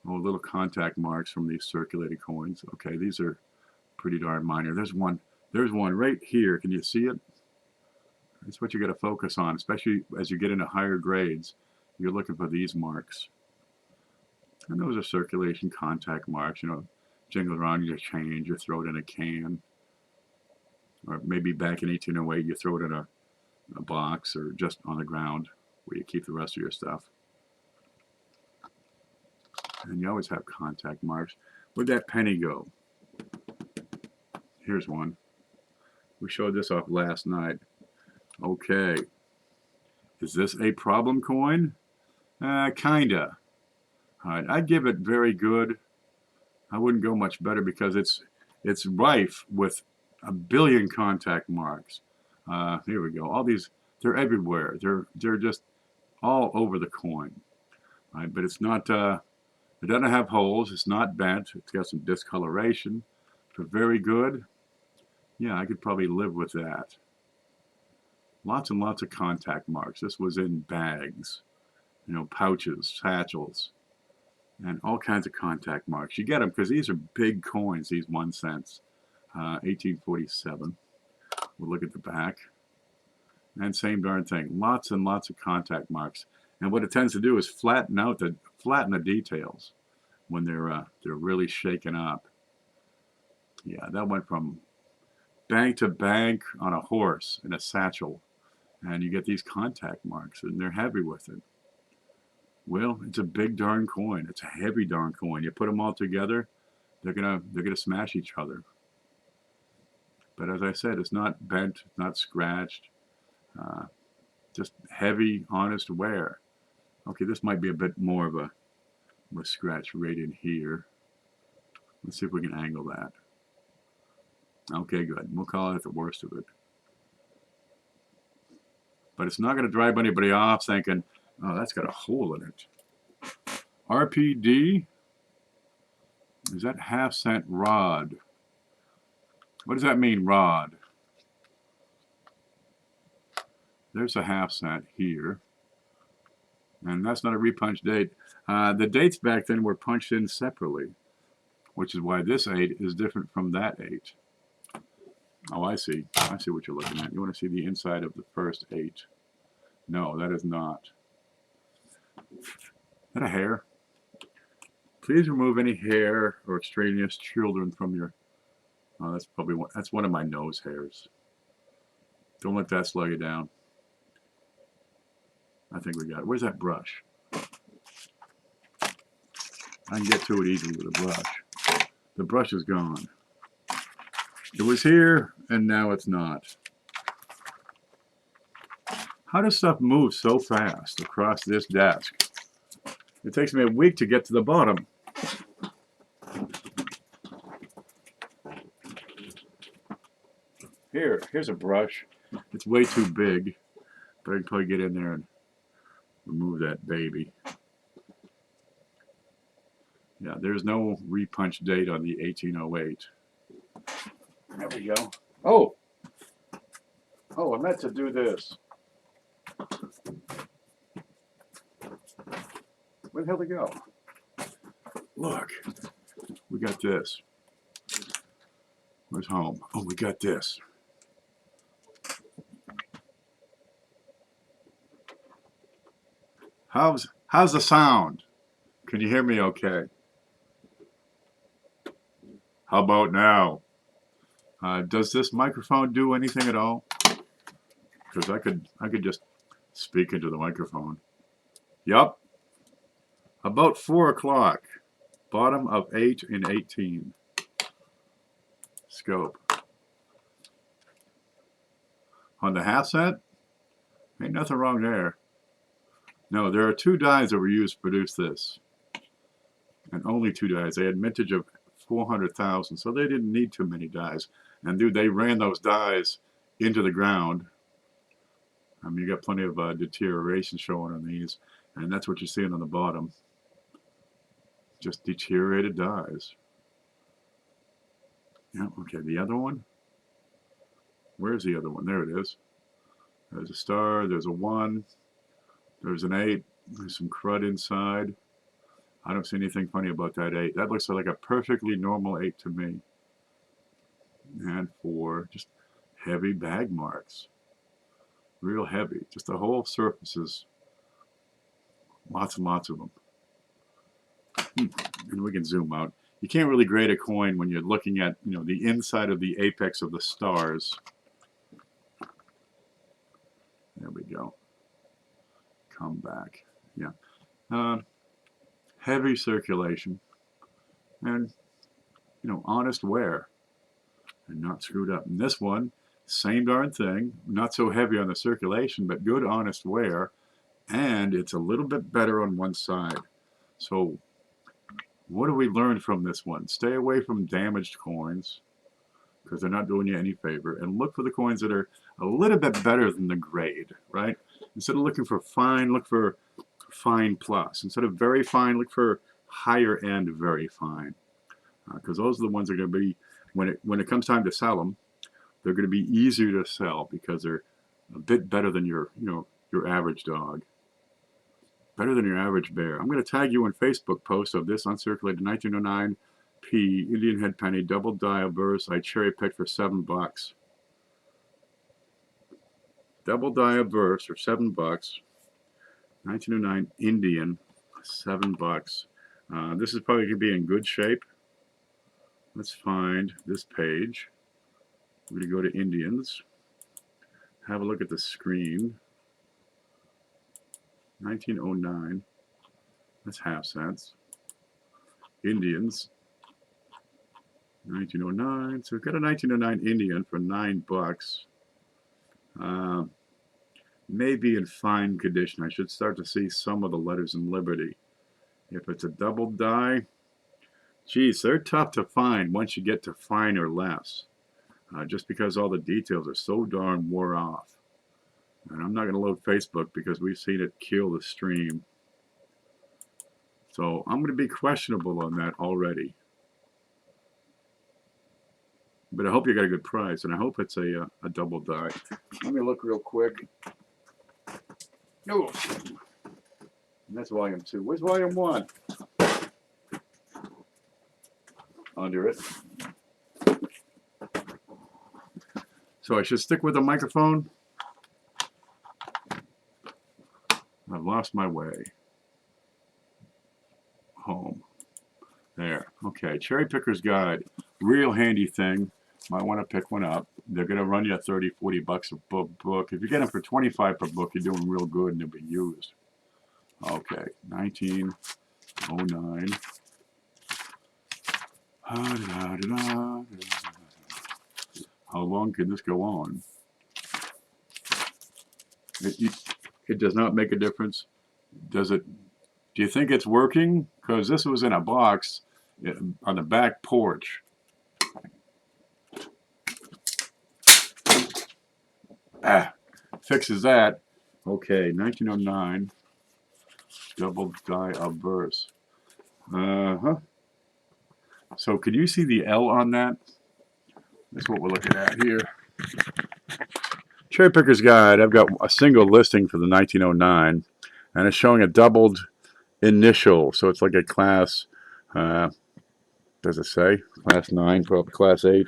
little contact marks from these circulating coins. Okay, these are pretty darn minor. There's one right here. Can you see it? That's what you got to focus on, especially as you get into higher grades. You're looking for these marks. And those are circulation contact marks, jingle around your change, you throw it in a can. Or maybe back in 1808, you throw it in a box or just on the ground where you keep the rest of your stuff. And you always have contact marks. Where'd that penny go? Here's one. We showed this off last night. Okay. Is this a problem coin? Kinda. All right, I'd give it very good. I wouldn't go much better because it's rife with a billion contact marks. Here we go. All these, they're everywhere. They're just all over the coin. All right, but it's not. It doesn't have holes. It's not bent. It's got some discoloration. But very good. Yeah, I could probably live with that. Lots and lots of contact marks. This was in bags, pouches, satchels, and all kinds of contact marks. You get them because these are big coins, these 1 cents. 1847. We'll look at the back. And same darn thing. Lots and lots of contact marks. And what it tends to do is flatten the details when they're really shaken up. Yeah, that went from bank to bank on a horse in a satchel. And you get these contact marks, and they're heavy with it. Well, it's a big darn coin. It's a heavy darn coin. You put them all together, they're gonna smash each other. But as I said, it's not bent, not scratched, just heavy, honest wear. Okay, this might be a bit more of a scratch right in here. Let's see if we can angle that. Okay, good. We'll call it the worst of it. But it's not going to drive anybody off thinking, oh, that's got a hole in it. RPD, is that half-cent rod? What does that mean, rod? There's a half-cent here. And that's not a repunch date. The dates back then were punched in separately, which is why this 8 is different from that 8. Oh, I see. I see what you're looking at. You want to see the inside of the first 8. No, that is not. Is that a hair? Please remove any hair or extraneous children from your... Oh, that's probably one. That's one of my nose hairs. Don't let that slow you down. I think we got it. Where's that brush? I can get to it easily with a brush. The brush is gone. It was here, and now it's not. How does stuff move so fast across this desk? It takes me a week to get to the bottom. Here's a brush. It's way too big, but I can probably get in there and remove that baby. Yeah, there's no repunch date on the 1808. There we go. Oh! Oh, I meant to do this. Where the hell did it go? Look, we got this. Where's home? Oh, we got this. How's the sound? Can you hear me okay? How about now? Does this microphone do anything at all? Because I could just speak into the microphone. Yup. About 4 o'clock. Bottom of 8 and 18. Scope. On the half cent? Ain't nothing wrong there. No, there are 2 dies that were used to produce this. And only 2 dies. They had mintage of 400,000, so they didn't need too many dies. And dude, they ran those dies into the ground. I mean, you got plenty of deterioration showing on these, and that's what you're seeing on the bottom. Just deteriorated dies. Yeah, okay, the other one? Where's the other one? There it is. There's a star, there's a 1, there's an 8, there's some crud inside. I don't see anything funny about that 8. That looks like a perfectly normal 8 to me. And 4, just heavy bag marks. Real heavy. Just the whole surface is lots and lots of them. And we can zoom out. You can't really grade a coin when you're looking at, you know, the inside of the apex of the stars. There we go. Come back. Yeah. Heavy circulation. And, you know, honest wear. And not screwed up. And this one, same darn thing. Not so heavy on the circulation, but good honest wear. And it's a little bit better on one side. So what do we learn from this one? Stay away from damaged coins, because they're not doing you any favor, and look for the coins that are a little bit better than the grade, right? Instead of looking for fine, look for fine plus. Instead of very fine, look for higher end very fine, because those are the ones that are going to be, when it comes time to sell them, they're going to be easier to sell because they're a bit better than your average dog. Better than your average bear. I'm going to tag you in Facebook post of this uncirculated 1909P Indian head penny double die obverse I cherry picked for $7. Double die obverse for $7. 1909 Indian, $7. This is probably going to be in good shape. Let's find this page. We're going to go to Indians. Have a look at the screen. 1909, that's half cents. Indians, 1909. So we've got a 1909 Indian for $9. Maybe in fine condition. I should start to see some of the letters in Liberty. If it's a double die, geez, they're tough to find once you get to fine or less. Just because all the details are so darn wore off. And I'm not going to load Facebook because we've seen it kill the stream. So I'm going to be questionable on that already. But I hope you got a good price, and I hope it's a double die. Let me look real quick. Oh. And that's volume 2. Where's volume 1? Under it. So I should stick with the microphone. I've lost my way. Home. There. Okay. Cherry Picker's Guide. Real handy thing. Might want to pick one up. They're going to run you 30, 40 bucks a book. If you get them for 25 per book, you're doing real good and they'll be used. Okay. 1909. How long can this go on? It does not make a difference. Does it? Do you think it's working? Because this was in a box on the back porch. Fixes that. Okay, 1909. Double die obverse. So can you see the L on that? That's what we're looking at here. Cherry Picker's Guide. I've got a single listing for the 1909, and it's showing a doubled initial. So it's like a class, does it say? Class 9, probably class 8.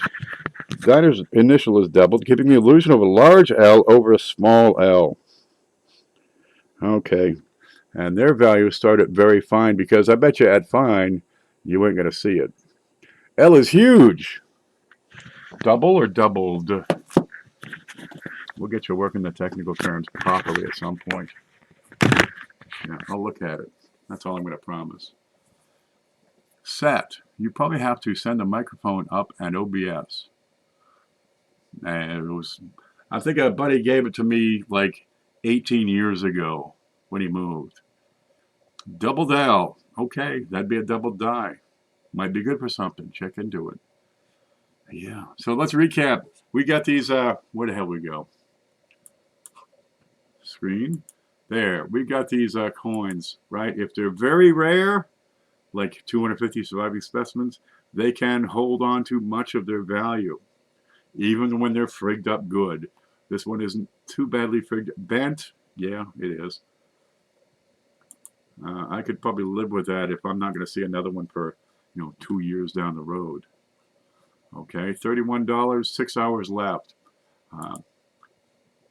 Diner's initial is doubled, giving the illusion of a large L over a small L. Okay. And their values start at very fine, because I bet you at fine, you ain't going to see it. L is huge. Double or doubled? We'll get you working the technical terms properly at some point. Yeah, I'll look at it. That's all I'm going to promise. Set. You probably have to send the microphone up and OBS. And it was, I think a buddy gave it to me like 18 years ago when he moved. Doubled L. Okay, that'd be a double die. Might be good for something. Check into it. Yeah. So let's recap. We got these, where the hell we go? Screen. There. We've got these coins, right? If they're very rare, like 250 surviving specimens, they can hold on to much of their value, even when they're frigged up good. This one isn't too badly frigged. Bent? Yeah, it is. I could probably live with that if I'm not going to see another one for, 2 years down the road. Okay, $31, 6 hours left.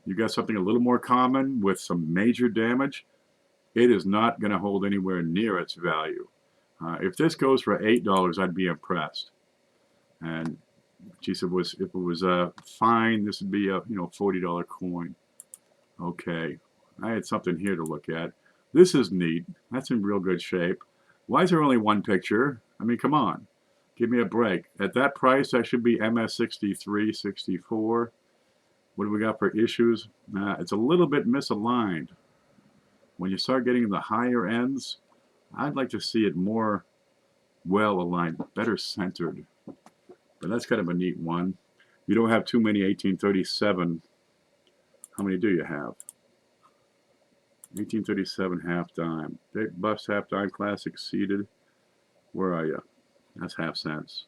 You got something a little more common with some major damage. It is not going to hold anywhere near its value. If this goes for $8, I'd be impressed. And geez, if it was fine, this would be a $40 coin. Okay, I had something here to look at. This is neat. That's in real good shape. Why is there only one picture? I mean, come on. Give me a break. At that price, that should be MS63, 64. What do we got for issues? It's a little bit misaligned. When you start getting the higher ends, I'd like to see it more well aligned, better centered. But that's kind of a neat one. You don't have too many 1837. How many do you have? 1837 half dime. Big bust half dime classic seated. Where are you? That's half cents.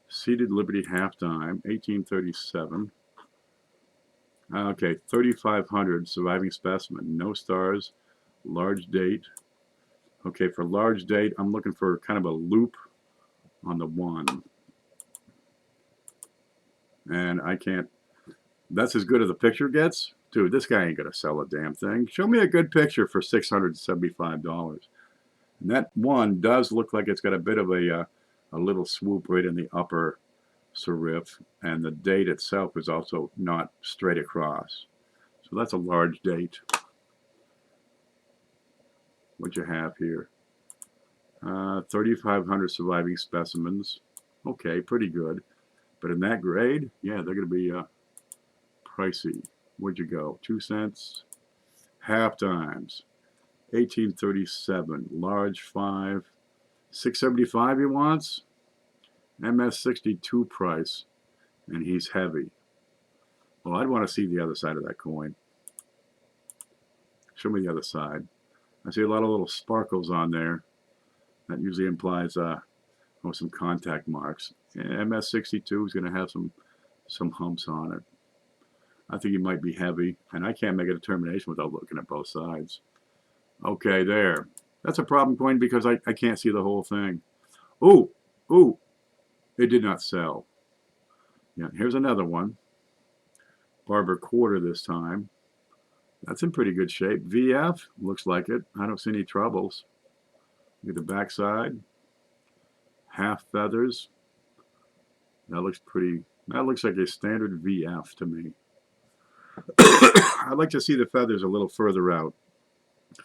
Seated Liberty half dime, 1837. Okay, 3500 surviving specimen. No stars. Large date. Okay, for large date, I'm looking for kind of a loop on the 1. And I can't. That's as good as the picture gets? Dude, this guy ain't going to sell a damn thing. Show me a good picture for $675. And that one does look like it's got a bit of a little swoop right in the upper serif. And the date itself is also not straight across. So that's a large date. What you have here? 3,500 surviving specimens. Okay, pretty good. But in that grade, yeah, they're going to be pricey. Where'd you go? 2 cents. Half dimes. 1837. Large 5. 675 he wants. MS62 price. And he's heavy. Well, I'd want to see the other side of that coin. Show me the other side. I see a lot of little sparkles on there. That usually implies some contact marks. MS62 is going to have some humps on it. I think he might be heavy, and I can't make a determination without looking at both sides. Okay, there. That's a problem coin because I can't see the whole thing. Ooh, ooh, it did not sell. Yeah, here's another one. Barber quarter this time. That's in pretty good shape. VF, looks like it. I don't see any troubles. Look at the backside. Half feathers. That looks like a standard VF to me. I'd like to see the feathers a little further out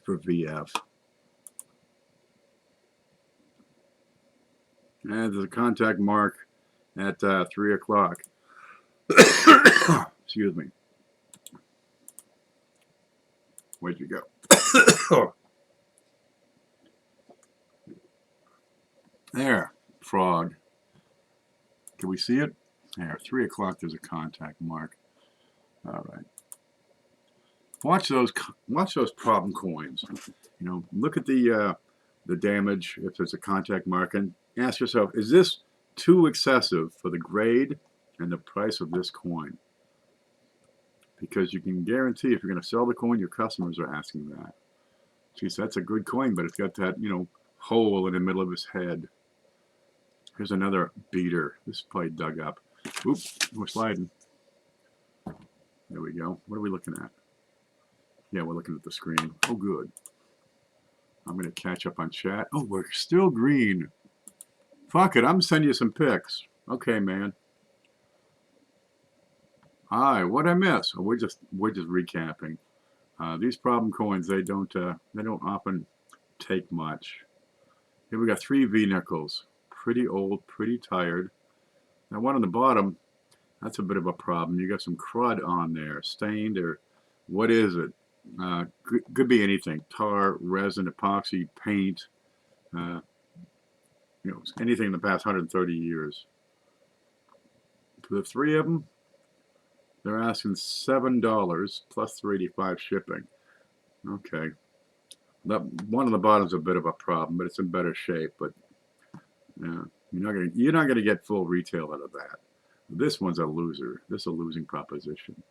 for VF. And there's a contact mark at 3 o'clock. Excuse me. Where'd you go? There, frog. Can we see it? There, 3 o'clock, there's a contact mark. All right. Watch those problem coins. You know, look at the damage if there's a contact mark, and ask yourself, is this too excessive for the grade and the price of this coin? Because you can guarantee if you're going to sell the coin, your customers are asking that. Geez, that's a good coin, but it's got that, you know, hole in the middle of his head. Here's another beater. This is probably dug up. Oops, we're sliding. There we go. What are we looking at? Yeah, we're looking at the screen. Oh, good. I'm going to catch up on chat. Oh, we're still green. Fuck it, I'm going to send you some pics. Okay, man. Hi, what'd I miss? Oh, we're just recapping. These problem coins, they don't often take much. Here we got 3 V-nickels. Pretty old, pretty tired. That one on the bottom, that's a bit of a problem. You got some crud on there, stained, or what is it? Could be anything. Tar, resin, epoxy, paint. You know, anything in the past 130 years. For the 3 of them, they're asking $7 plus $3.85 shipping. Okay. That one on the bottom is a bit of a problem, but it's in better shape. But you're not gonna get full retail out of that. This one's a loser. This is a losing proposition.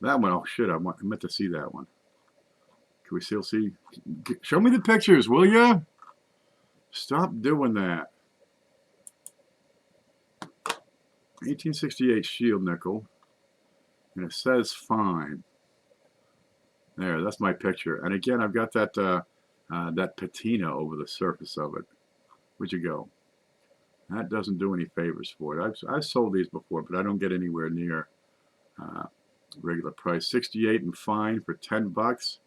That one, oh shit! I meant to see that one. Can we still see? Show me the pictures, will ya? Stop doing that. 1868 shield nickel, and it says fine. There, that's my picture. And again, I've got that that patina over the surface of it. Where'd you go? That doesn't do any favors for it. I've sold these before, but I don't get anywhere near regular price. 68 and fine for 10 bucks.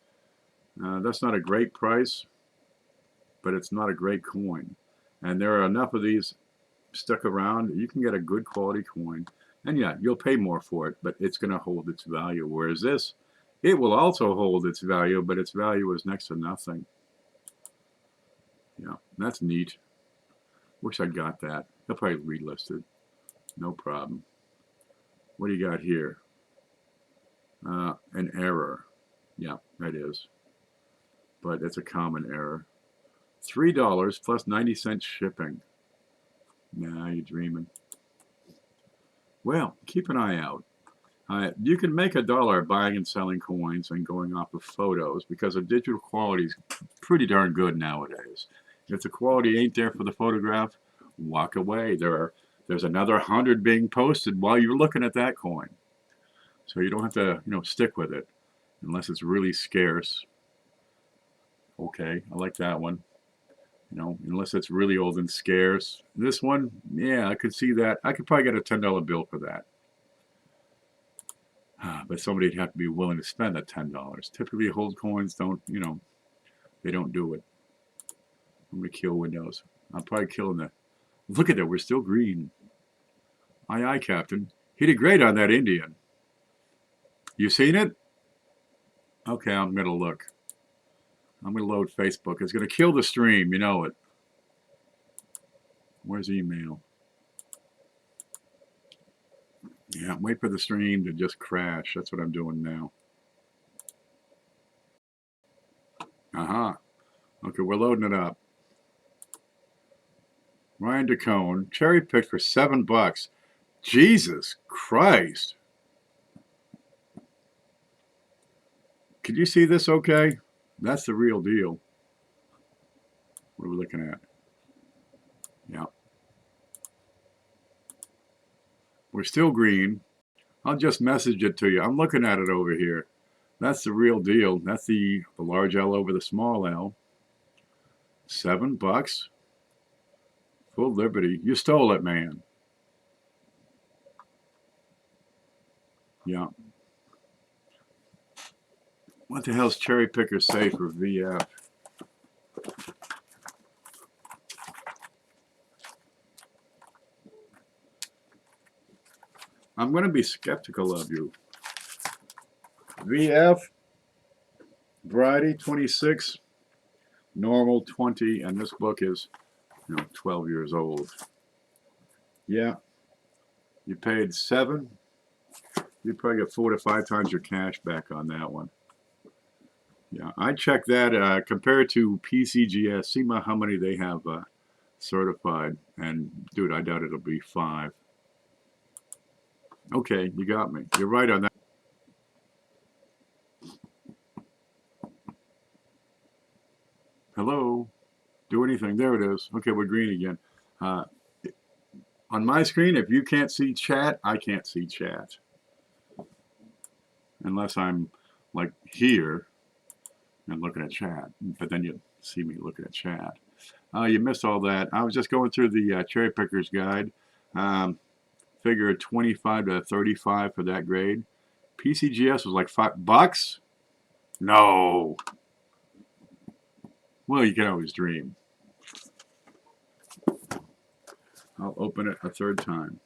That's not a great price, but it's not a great coin. And there are enough of these stuck around, you can get a good quality coin. And yeah, you'll pay more for it, but it's going to hold its value. Whereas this, it will also hold its value, but its value is next to nothing. Yeah, that's neat. Wish I got that. They'll probably relist it. No problem. What do you got here? An error. Yeah, that is. But it's a common error. $3 plus 90 cents shipping. Nah, you're dreaming. Well, keep an eye out. You can make $1 buying and selling coins and going off of photos because the digital quality is pretty darn good nowadays. If the quality ain't there for the photograph, walk away. There's another 100 being posted while you're looking at that coin. So you don't have to, stick with it unless it's really scarce. Okay, I like that one. Unless it's really old and scarce. This one, yeah, I could see that. I could probably get a $10 bill for that. But somebody'd have to be willing to spend that $10. Typically, hold coins don't, they don't do it. I'm going to kill Windows. I'm probably killing the... Look at that, we're still green. Aye, aye, Captain. He did great on that Indian. You seen it? Okay, I'm going to look. I'm going to load Facebook. It's going to kill the stream, you know it. Where's email? Yeah, wait for the stream to just crash. That's what I'm doing now. Okay, we're loading it up. Ryan DeCone, cherry picked for $7. Jesus Christ. Could you see this okay? That's the real deal. What are we looking at? Yeah. We're still green. I'll just message it to you. I'm looking at it over here. That's the real deal. That's the large L over the small L. $7. Full Liberty. You stole it, man. Yeah. What the hell's Cherry Picker say for VF? I'm going to be skeptical of you. VF, variety 26, normal 20, and this book is, 12 years old. Yeah. You paid 7. You probably get 4 to 5 times your cash back on that one. Yeah, I checked that compared to PCGS. See how many they have certified, and dude, I doubt it'll be 5. Okay, you got me. You're right on that. Hello, do anything. There it is. Okay, we're green again. On my screen, if you can't see chat, I can't see chat, unless I'm like here and looking at chat. But then you see me looking at chat. You missed all that. I was just going through the Cherry Picker's Guide. Figure 25 to 35 for that grade. PCGS was like $5. No. Well, you can always dream. I'll open it a third time.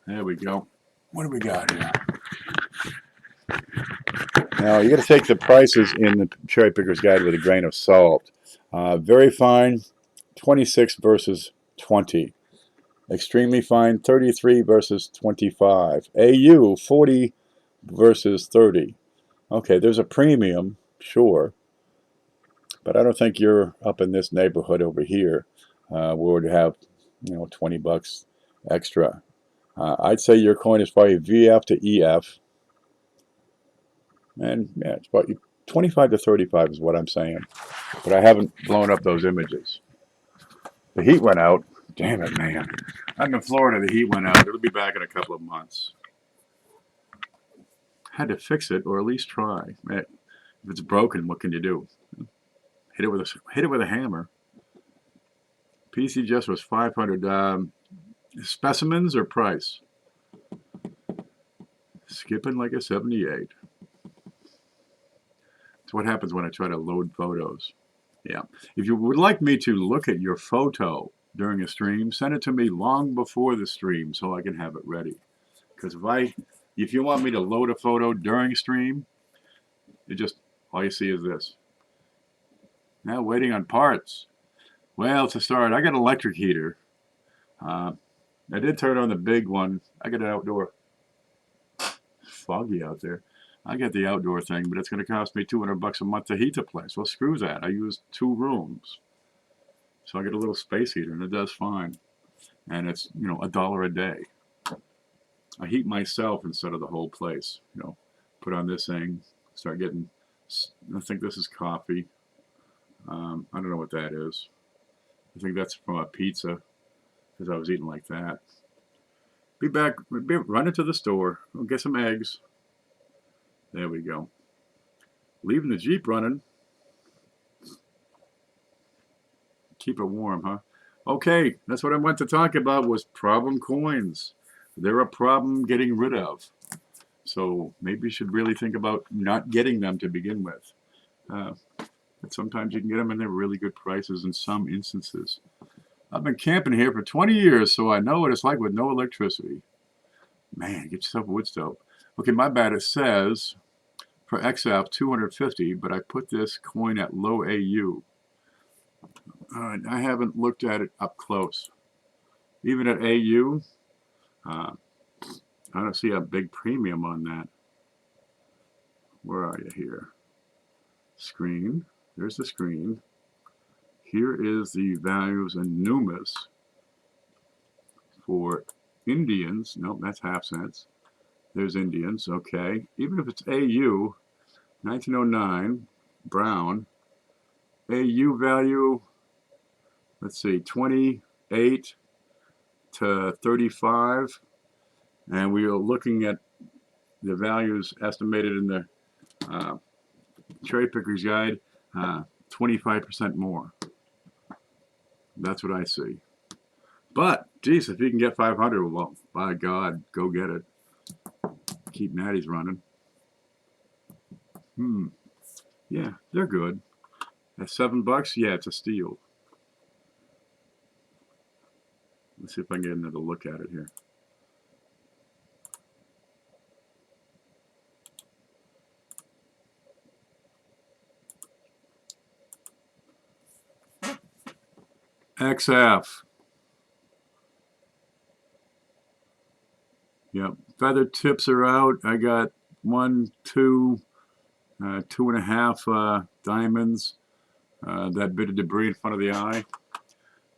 There we go. What do we got here? Now, you got to take the prices in the Cherry Picker's Guide with a grain of salt. Very fine, 26 versus 20. Extremely fine, 33 versus 25. AU, 40 versus 30. Okay, there's a premium, sure. But I don't think you're up in this neighborhood over here where we'd have, $20 extra. I'd say your coin is probably VF to EF. And yeah, it's about 25 to 35 is what I'm saying. But I haven't blown up those images. The heat went out. Damn it, man. I'm in Florida. The heat went out. It'll be back in a couple of months. Had to fix it, or at least try. If it's broken, what can you do? Hit it with a hammer. PCGS was 500. Specimens or price? Skipping like a 78. That's what happens when I try to load photos. Yeah. If you would like me to look at your photo during a stream, send it to me long before the stream so I can have it ready. Because if you want me to load a photo during a stream, all you see is this. Now waiting on parts. Well, to start, I got an electric heater. I did turn on the big one. I got an outdoor. Foggy out there. I got the outdoor thing, but it's going to cost me $200 a month to heat the place. Well, screw that. I use 2 rooms. So I get a little space heater, and it does fine. And it's, $1 a day. I heat myself instead of the whole place. Put on this thing, start getting, I think this is coffee. I don't know what that is. I think that's from a pizza, because I was eating like that. Be back, run into the store, we'll get some eggs. There we go. Leaving the Jeep running. Keep it warm, huh? Okay, that's what I went to talk about, was problem coins. They're a problem getting rid of. So maybe you should really think about not getting them to begin with. But sometimes you can get them and they're really good prices in some instances. I've been camping here for 20 years, so I know what it's like with no electricity. Man, get yourself a wood stove. Okay, my bad. It says for XF 250, but I put this coin at low AU. I haven't looked at it up close. Even at AU, I don't see a big premium on that. Where are you here? Screen. There's the screen. Here is the values in Numis for Indians. Nope, that's half cents. There's Indians, okay. Even if it's AU, 1909, brown, AU value, let's see, 28 to 35. And we are looking at the values estimated in the Cherry Picker's Guide, 25% more. That's what I see. But, geez, if you can get 500, well, by God, go get it. Keep natties running. Yeah, they're good. At $7, yeah, it's a steal. Let's see if I can get another look at it here. XF. Yep. Feather tips are out. I got 1, 2, 2.5 diamonds. That bit of debris in front of the eye.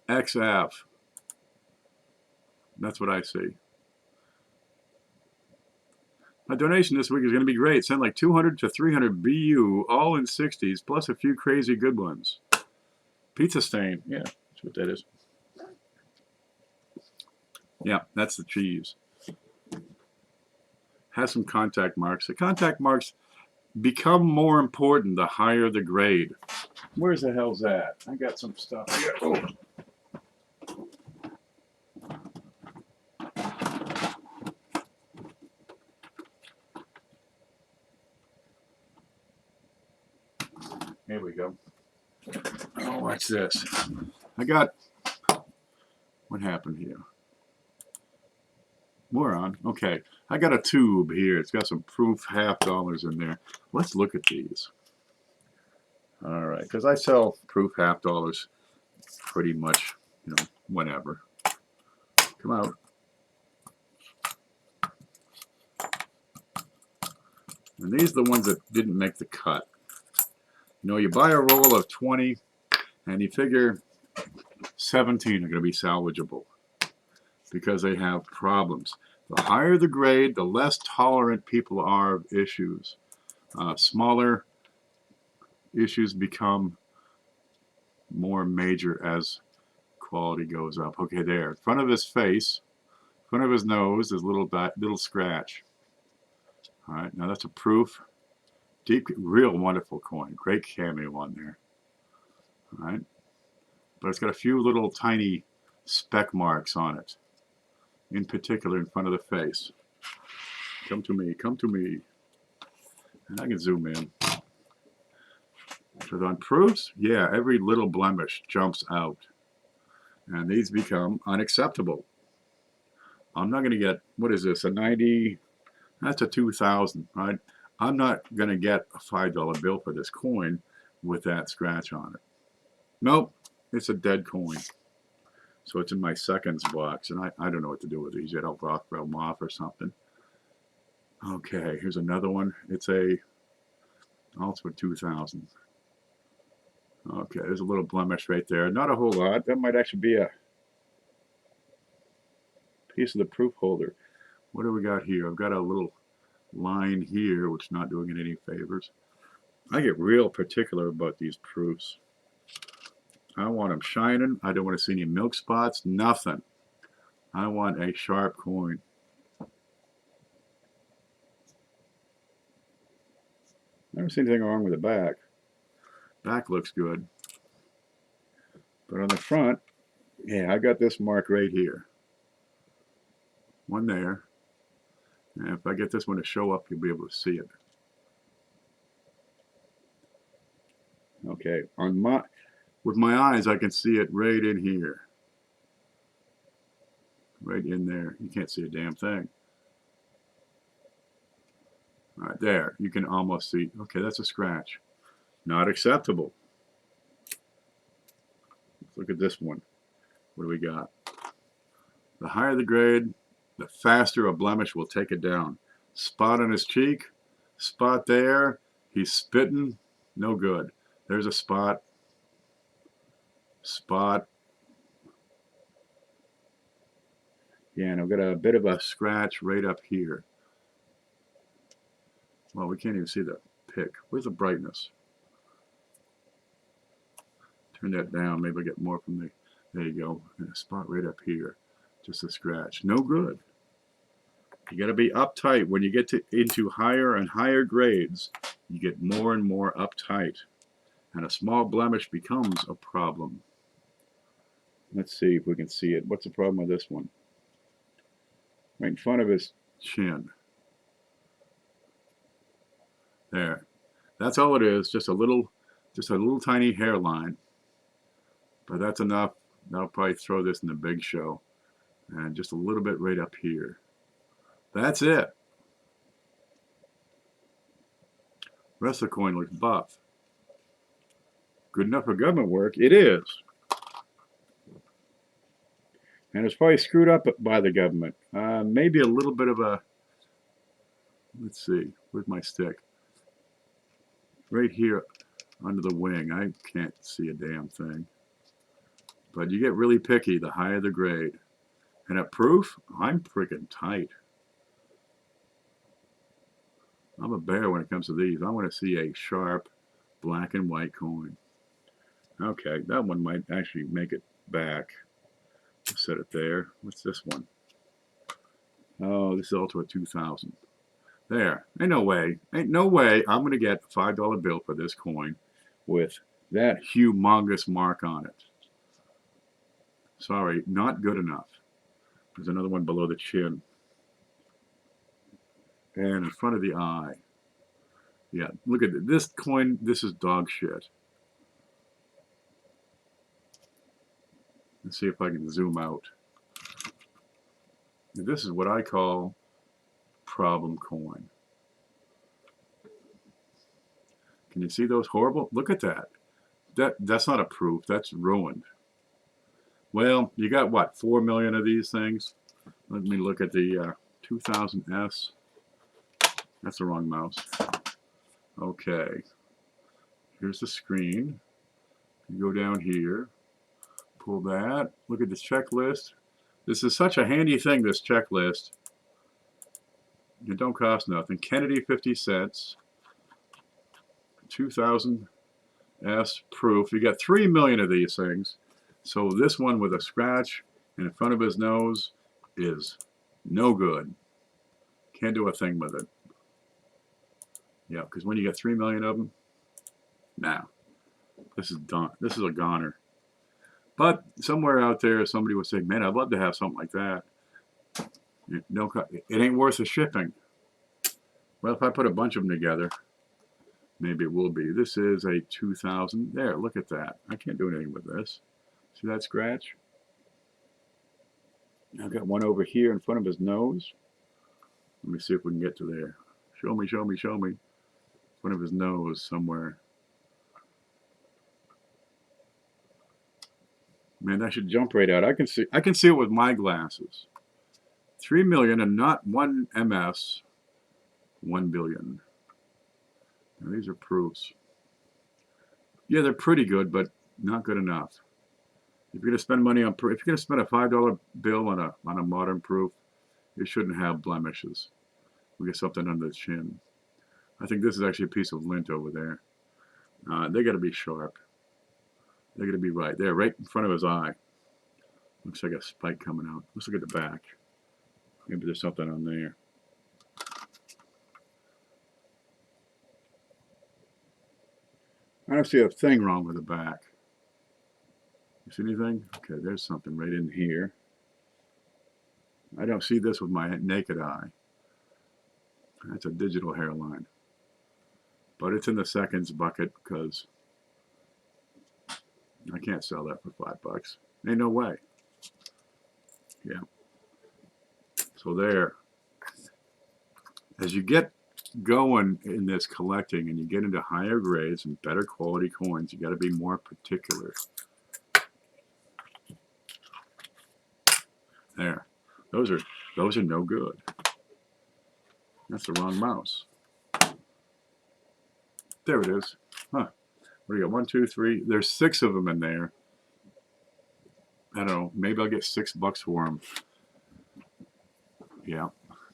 XF. That's what I see. My donation this week is going to be great. Send like 200 to 300 BU, all in 60s, plus a few crazy good ones. Pizza stain. Yeah, that's what that is. Yeah, that's the cheese. Has some contact marks. The contact marks become more important the higher the grade. Where's the hell's that? I got some stuff here. Oh. Here we go. Oh, what's this? I got, what happened here? We're on. Okay. I got a tube here. It's got some proof $50 in there. Let's look at these. All right. Because I sell proof $50 pretty much, you know, whenever. Come out. And these are the ones that didn't make the cut. You know, you buy a roll of 20 and you figure 17 are going to be salvageable because they have problems. The higher the grade, the less tolerant people are of issues. Smaller issues become more major as quality goes up. Okay, there. In front of his face, in front of his nose, there's a little scratch. All right, now that's a proof. Deep, real wonderful coin. Great cameo on there. All right, but it's got a few little tiny speck marks on it. In particular, in front of the face. Come to me, come to me. And I can zoom in. Because on proofs, yeah, every little blemish jumps out. And these become unacceptable. I'm not going to get, what is this, a 90? That's a 2,000, right? I'm not going to get a $5 bill for this coin with that scratch on it. Nope, it's a dead coin. So it's in my seconds box, and I don't know what to do with these yet. I'll drop them off or something. Okay, here's another one. It's also a 2,000. Okay, there's a little blemish right there. Not a whole lot. That might actually be a piece of the proof holder. What do we got here? I've got a little line here, which is not doing it any favors. I get real particular about these proofs. I want them shining. I don't want to see any milk spots. Nothing. I want a sharp coin. I don't see anything wrong with the back. Back looks good. But on the front, yeah, I got this mark right here. One there. And if I get this one to show up, you'll be able to see it. Okay, with my eyes, I can see it right in here. Right in there. You can't see a damn thing. Right there, you can almost see. Okay, that's a scratch. Not acceptable. Let's look at this one. What do we got? The higher the grade, the faster a blemish will take it down. Spot on his cheek, spot there. He's spitting, no good. There's a spot. Spot. Yeah, and I've got a bit of a scratch right up here. Well, we can't even see the pick. Where's the brightness? Turn that down. Maybe I'll get more from the, there you go. And a spot right up here. Just a scratch. No good. You got to be uptight. When you get into higher and higher grades, you get more and more uptight. And a small blemish becomes a problem. Let's see if we can see it. What's the problem with this one? Right in front of his chin. There. That's all it is. Just a little tiny hairline. But that's enough. I'll probably throw this in the big show. And just a little bit right up here. That's it. The rest of the coin looks buff. Good enough for government work? It is. And it's probably screwed up by the government. Maybe a little bit of a, let's see, where's my stick? Right here under the wing. I can't see a damn thing. But you get really picky the higher the grade. And at proof, I'm freaking tight. I'm a bear when it comes to these. I want to see a sharp black and white coin. Okay, that one might actually make it back. I'll set it there. What's this one? Oh, this is also a 2000. There. Ain't no way. Ain't no way I'm going to get a $5 bill for this coin with that humongous mark on it. Sorry, not good enough. There's another one below the chin. And in front of the eye. Yeah, look at this coin. This is dog shit. Let's see if I can zoom out. This is what I call problem coin. Can you see those horrible? Look at that. That's not a proof. That's ruined. Well, you got what, 4 million of these things? Let me look at the 2000S. That's the wrong mouse. Okay. Here's the screen. You go down here. Pull that. Look at this checklist. This is such a handy thing, this checklist. It don't cost nothing. Kennedy, 50 cents. 2000S proof. You got 3 million of these things. So this one with a scratch in front of his nose is no good. Can't do a thing with it. Yeah, because when you get 3 million of them, nah, this is done. This is a goner. But somewhere out there, somebody would say, man, I'd love to have something like that. It ain't worth the shipping. Well, if I put a bunch of them together, maybe it will be. This is a 2000. There, look at that. I can't do anything with this. See that scratch? I've got one over here in front of his nose. Let me see if we can get to there. Show me, show me, show me. In front of his nose somewhere. Man, that should jump right out. I can see it with my glasses. 3 million and not 1 MS. 1 billion. Now, these are proofs. Yeah, they're pretty good, but not good enough. If you're gonna spend money on, if you're gonna spend a $5 bill on a modern proof, it shouldn't have blemishes. We get something under the chin. I think this is actually a piece of lint over there. They got to be sharp. They got to be right there, right in front of his eye. Looks like a spike coming out. Let's look at the back. Maybe there's something on there. I don't see a thing wrong with the back. You see anything? Okay, there's something right in here. I don't see this with my naked eye. That's a digital hairline. But it's in the seconds bucket because I can't sell that for $5. Ain't no way. Yeah. So there. As you get going in this collecting and you get into higher grades and better quality coins, you got to be more particular. There. Those are no good. That's the wrong mouse. There it is. Huh. What do you got? 1, 2, 3. There's 6 of them in there. I don't know. Maybe I'll get $6 for them. Yeah.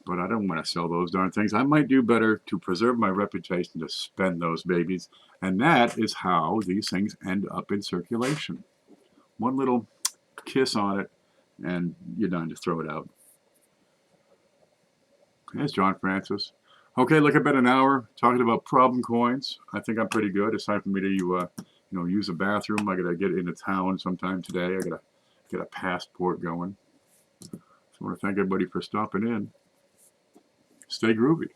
but I don't want to sell those darn things. I might do better to preserve my reputation to spend those babies. And that is how these things end up in circulation. One little kiss on it, and you're done. Just throw it out. There's John Francis. Okay, look, about an hour talking about problem coins. I think I'm pretty good. It's time for me to, use a bathroom. I gotta get into town sometime today. I gotta get a passport going. So I want to thank everybody for stopping in. Stay groovy.